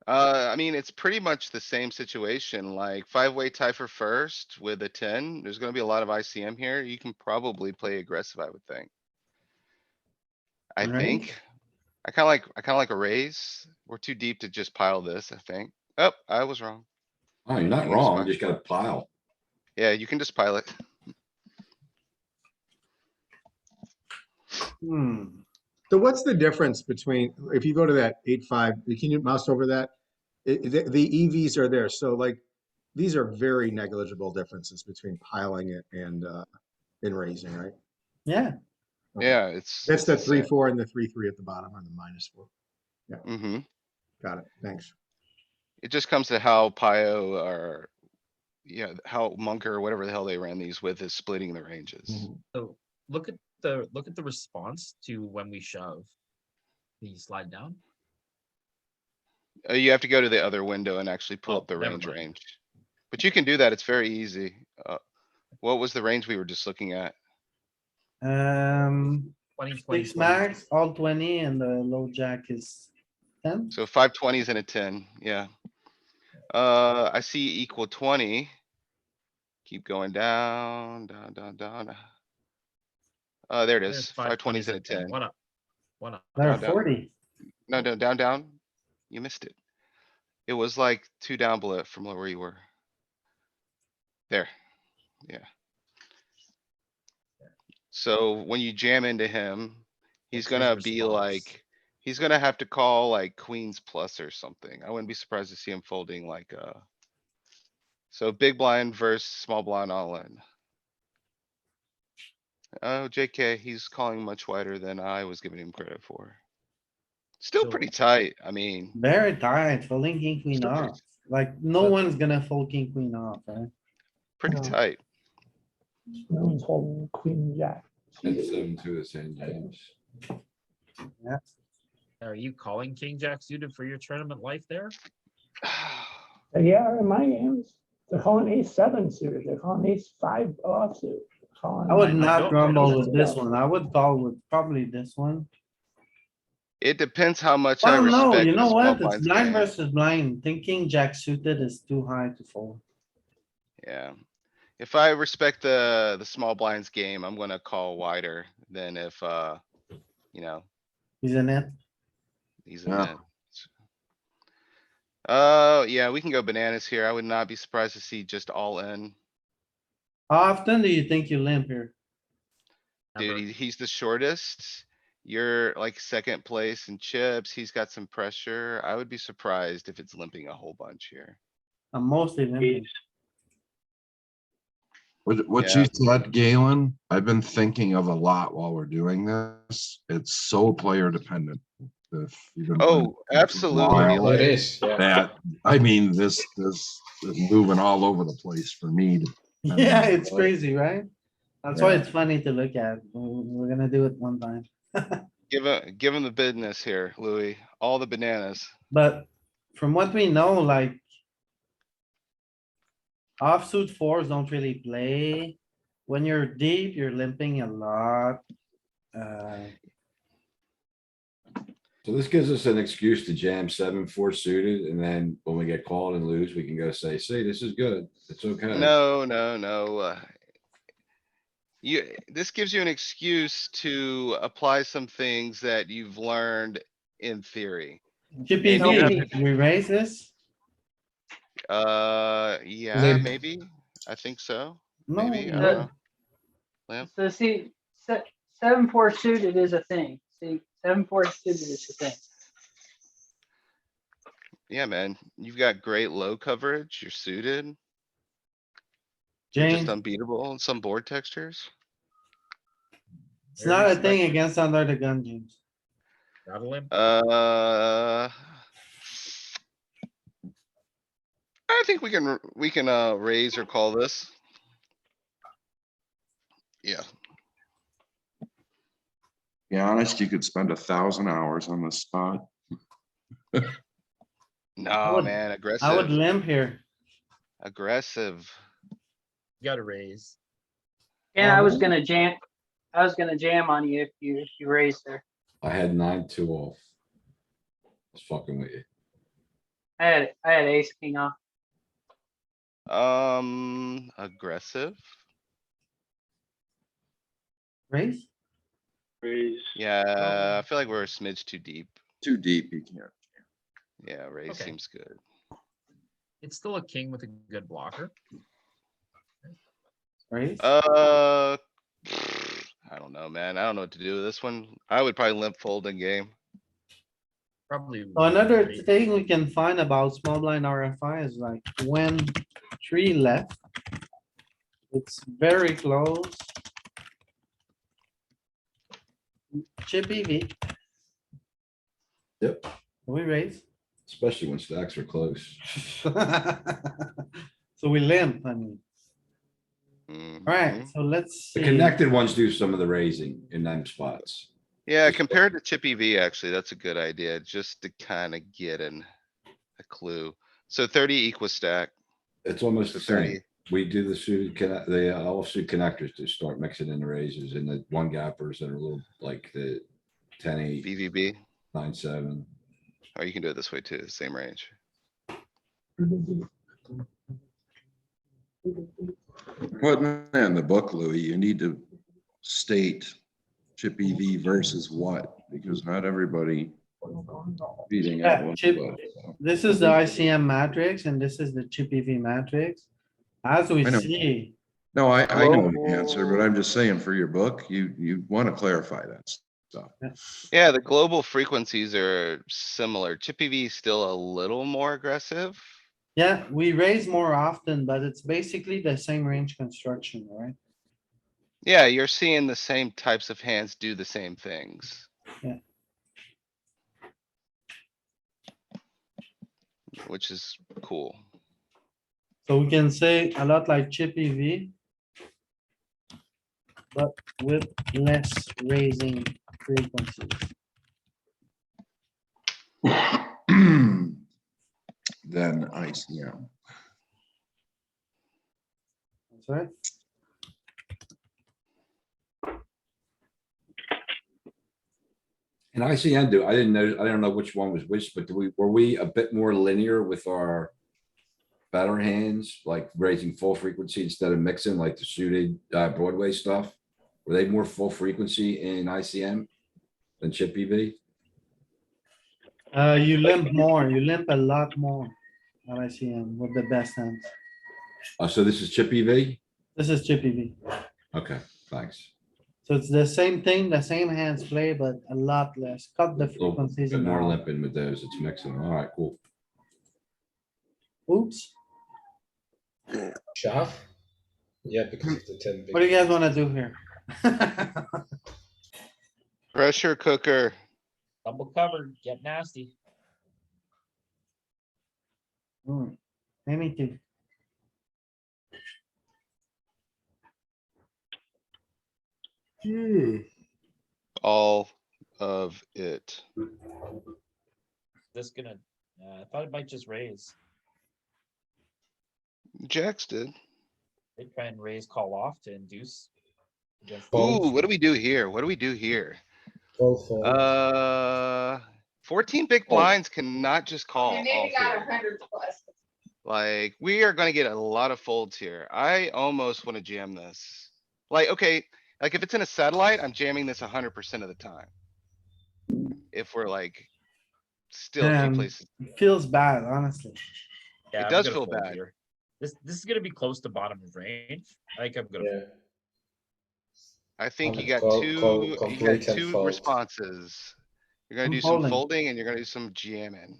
I mean, it's pretty much the same situation, like 5-way tie for first with a 10. There's gonna be a lot of ICM here. You can probably play aggressive, I would think. I Right. think. I kinda like a raise. We're too deep to just pile this, I think. Oh, I was wrong. Oh, you're not You can just wrong. pile- You just got a pile. Yeah, you can just pile it. So what's the difference between, if you go to that 8-5, can you mouse over that? The EVs are there, so like, these are very negligible differences between piling it and raising, right? Yeah, Okay. Yeah, That's it's the the same. 3-4 and the 3-3 at the bottom or the -4. Yeah, Mm-hmm. got it. Thanks. It just comes to how Pio or, yeah, how Monker or whatever the hell they ran these with is splitting the ranges. So look at the response to when we shove. You slide down. You have to go to the other window and actually pull Oh, up the never range mind. range. But you can do that. It's very easy. What was the range we were just looking at? 20, 20, 6 20. max, all 20 and the low jack is 10. So 520s and a 10, yeah. I see equal 20. Keep going down, down, down, down. There it There's is. 520s and a 10. One up. One up. There are Down, down. 40. No, down, down. You missed it. It was like 2 down below from where you were. There, yeah. So when you jam into him, he's What's his gonna be response? like, he's gonna have to call like queens plus or something. I wouldn't be surprised to see him folding like, so big blind versus small blind all in. Oh, JK, he's calling much wider than I was giving him credit for. Still So- pretty tight. I mean, Very tight, folding king, queen Still pretty- off. Like, no But- one's gonna fold king, queen off, right? pretty tight. And 7-2 is St. James. Are you calling king jack suited for your tournament life there? Yeah, in my games, they're calling ace-7 suited, they're calling ace-5 offsuit. Calling. I would I not don't grumble notice with this one. I would call with probably this one. It depends how much I Well, no, respect you the know small what? It's blinds blind game. versus blind. Thinking jack suited is too high to fold. Yeah. If I respect the small blinds game, I'm gonna call wider than if, you know, Isn't it? he's in Yeah. it. Yeah, we can go bananas here. I would not be surprised to see just all in. How often do you think you limp here? Dude, Never. he's the shortest. You're like second place in chips. He's got some pressure. I would be surprised if it's limping a whole bunch here. I'm mostly limping. What Yeah. you said, Galen, I've been thinking of a lot while we're doing this. It's so player dependent. If you've been playing Oh, for a absolutely. while, It Like, is, yeah. that, I mean, this is moving all over the place for me. Yeah, it's crazy, right? That's why Yeah. it's funny to look at. We're gonna do it one time. give him the business here, Louis. All the bananas. But from what we know, like. Offsuit fours don't really play. When you're deep, you're limping a lot. Uh, So this gives us an excuse to jam 7-4 suited, and then when we get called and lose, we can go say, see, this is good. It's okay. No, no, no. This gives you an excuse to apply some things that you've learned in theory. Chippy And you have V, we raise this? Yeah, Limp. maybe. I think so. No, Maybe, I no. don't know. Limp. So see, 7-4 suited is a thing. See, 7-4 suited is a thing. Yeah, man, you've got great low coverage. You're suited. You're just James, unbeatable in some board textures. it's not a Very thing special. against under the gun, James. Gotta limp. I think we can raise or call this. Yeah, Be honest, you could spend 1,000 hours on this spot. no, would- man, I would aggressive, limp here. aggressive. Gotta raise. And I was Oh. gonna jam on you if you raised there. I had 9-2 off. I was fucking with you. I had ace king off. Aggressive. Raise? Raise. Yeah, I feel like we're a smidge too deep. Too deep, you can't. Yeah, raise Okay. seems good. It's still a king with a good blocker. Raise? I don't know, man. I don't know what to do with this one. I would probably limp fold in game. Probably. So another raise. thing we can find about small blind RFI is like when 3 left. It's very close. Chippy V. Yep, We raise. especially when stacks are close. So we limp, I mean. Alright, Mhm. so let's The see. connected ones do some of the raising in them spots. Yeah, compared to Chippy V, actually, that's a good idea, just to kinda get a clue. So 30 equals stack. It's almost So the same. 30. We do the suited connect, the offsuit connectors to start mixing in the raises and the one gappers that are a little like the 10-8, VVB, 9-7. or you can do it this way too, same range. What in the book, Louis, you need to state chip EV versus what, because not everybody beating Yeah, everyone. chip- but, so. This is the ICM matrix and this is the Chippy V matrix. As we I know. see, No, I know the answer, but I'm just saying for your book, you want to clarify that stuff. Yeah, the global frequencies are similar. Chippy V is still a little more aggressive. yeah, we raise more often, but it's basically the same range construction, right? Yeah, you're seeing the same types of hands do the same things. Yeah. Which is cool. So we can say a lot like Chippy V. But with less raising frequencies. than ICM. That's right. And ICM do, I don't know which one was which, but were we a bit more linear with our better hands, like raising full frequency instead of mixing like the suited Broadway stuff? Were they more full frequency in ICM than chip EV? You limp more, you limp a lot more on ICM with the best hands. Oh, so this is chip EV? This is chip EV. Okay, thanks. So it's the same thing, the same hands play, but a lot less. Cut the Little frequencies bit in more half. limping with those. It's mixing. All right, cool. Oops. Shove? Yeah, because of the 10 big. What do you guys wanna do here? Pressure cooker. Double covered, get nasty. Me too. All of it. This gonna, I thought it might just raise. Jacks did. They try and raise call off to induce. against the Ooh, ace. what do we do here? What do we do here? Fold, fold. 14 big blinds cannot just call off here. Like, we are gonna get a lot of folds here. I almost wanna jam this. Like, okay, like if it's in a satellite, I'm jamming this 100% of the time. If we're like, still a few places. It feels bad, honestly. Yeah, It I'm does gonna feel fold bad. here. This is gonna be close to bottom of range. I think I'm gonna. Yeah. I think you I'm got call complete and two fold. responses. You're gonna I'm do some folding. folding and you're gonna do some jamming.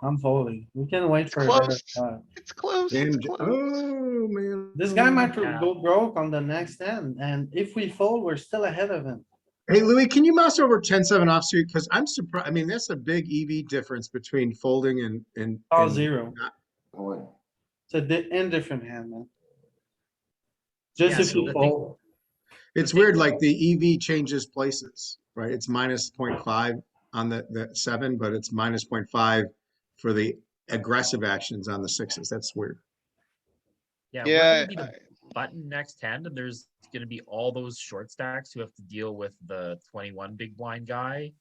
I'm folding. We can wait It's for a better close. spot. It's close. It's Jam, close. oh, man. This guy might Yeah. go broke on the next end, and if we fold, we're still ahead of him. Hey, Louis, can you mouse over 10-7 offsuit? Because I'm surprised. I mean, that's a big EV difference between folding and. All and zero. not- It's a indifferent hand, man. Just Yeah, if so you the fold. It's thing- weird, like the EV changes places, right? It's minus 0.5 on the 7, but it's minus 0.5 for the aggressive actions on the 6s. That's weird. Yeah, Yeah, we're gonna be the button next hand, and there's gonna be all those short stacks who have to deal with the 21 big blind guy.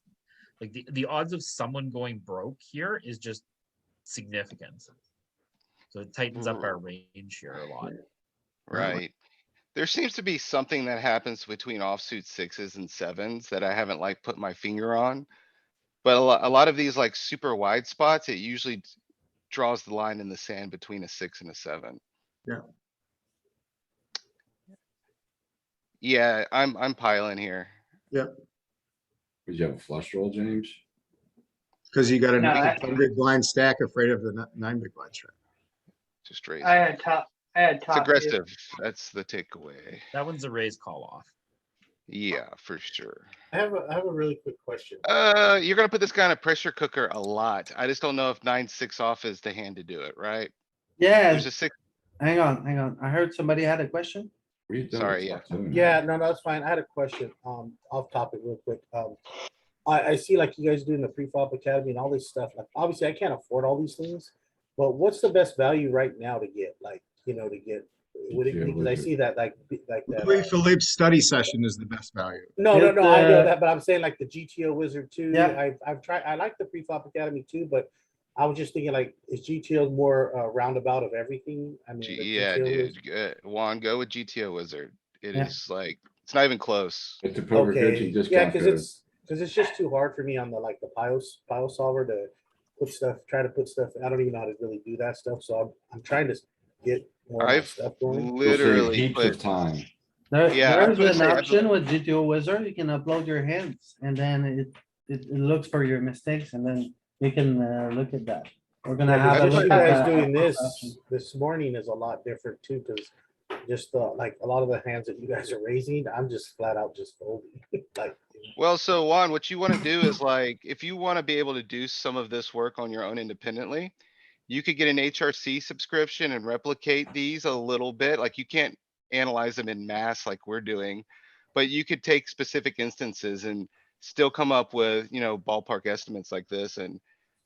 Like the odds of someone going broke here is just significant. So it tightens up our range here a lot. Right. There seems to be something that happens between offsuit 6s and 7s that I haven't like put my finger on. But a lot of these like super wide spots, it usually draws the line in the sand between a 6 and a 7. Yeah. Yeah, I'm piling here. Did you have a flush draw, James? Because you got a No, 10 big blind stack afraid of the 9 big blind strat. Just raise. I it. had top It's two. aggressive. That's the takeaway. That one's a raise call off. Yeah, for sure. I have a really quick question. You're gonna put this guy in a pressure cooker a lot. I just don't know if 9-6 off is the hand to do it, right? Yeah, There's a 6. hang on. I heard somebody had a question. What are you doing? Sorry, It's yeah. not doing that. Yeah, no, that's fine. I had a question, off topic real quick. I see like you guys doing the pre-flop academy and all this stuff. Like, obviously I can't afford all these things, but what's the best value right now to get, like, to get? Would it, Yeah, because I wizard. see that, like that. Louis Philippe's study session is the best value. No, It, I know uh, that, but I'm saying like the GTO Wizard too. Yeah. I've tried, I like the pre-flop academy too, but I was just thinking like, is GTO more roundabout of everything? I mean, the Yeah, GTO is- dude. Juan, go with GTO Wizard. It Yeah. is like, it's not even close. It's a poker coaching Okay, yeah, discount because code. it's just too hard for me on the like the pile solver to try to put stuff. I don't even know how to really do that stuff, so I'm trying to get more of my I've stuff going. You'll save literally heaps put, of time. Yeah, I was There's gonna an say, I've- option with GTO Wizard. You can upload your hands and then it looks for your mistakes and then you can look at that. We're gonna Yeah, have a just look you at guys that doing option. this morning is a lot different too, because just like a lot of the hands that you guys are raising, I'm just flat out just folding. Like, well, so Juan, what you wanna do is like, if you wanna be able to do some of this work on your own independently, you could get an HRC subscription and replicate these a little bit. Like you can't analyze them in mass like we're doing. But you could take specific instances and still come up with, ballpark estimates like this. And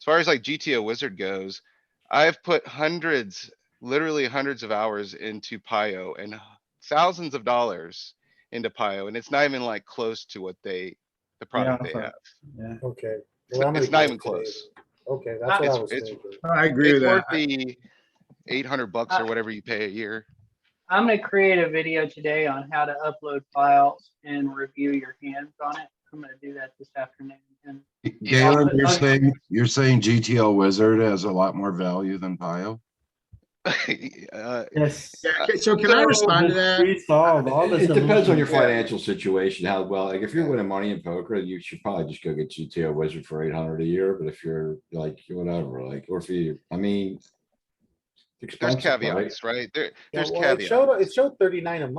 as far as like GTO Wizard goes, I've put hundreds, literally hundreds of hours into Pio and thousands of dollars into Pio, and it's not even like close to what the Yeah, product they so- have. yeah. Okay. It's, Well, I'm it's gonna not get even it today close. then. Okay, that's what I was It's, thinking. I agree it's with that. worth the $800 or whatever you pay a year. I'm gonna create a video today on how to upload files and review your hands on it. I'm gonna do that this afternoon. And Galen, I'll- you're saying GTL Wizard has a lot more value than Pio? Yes. Yeah, so can I respond to that? Resolve all the It depends on your solutions. financial situation, how well, like, if you're winning money in poker, you should probably just go get GTO Wizard for 800 a year, but if you're like, whatever, like, or if you, I mean. There's Expensive, right? caveats, right? Yeah, There's well, caveats. it showed 39 a month.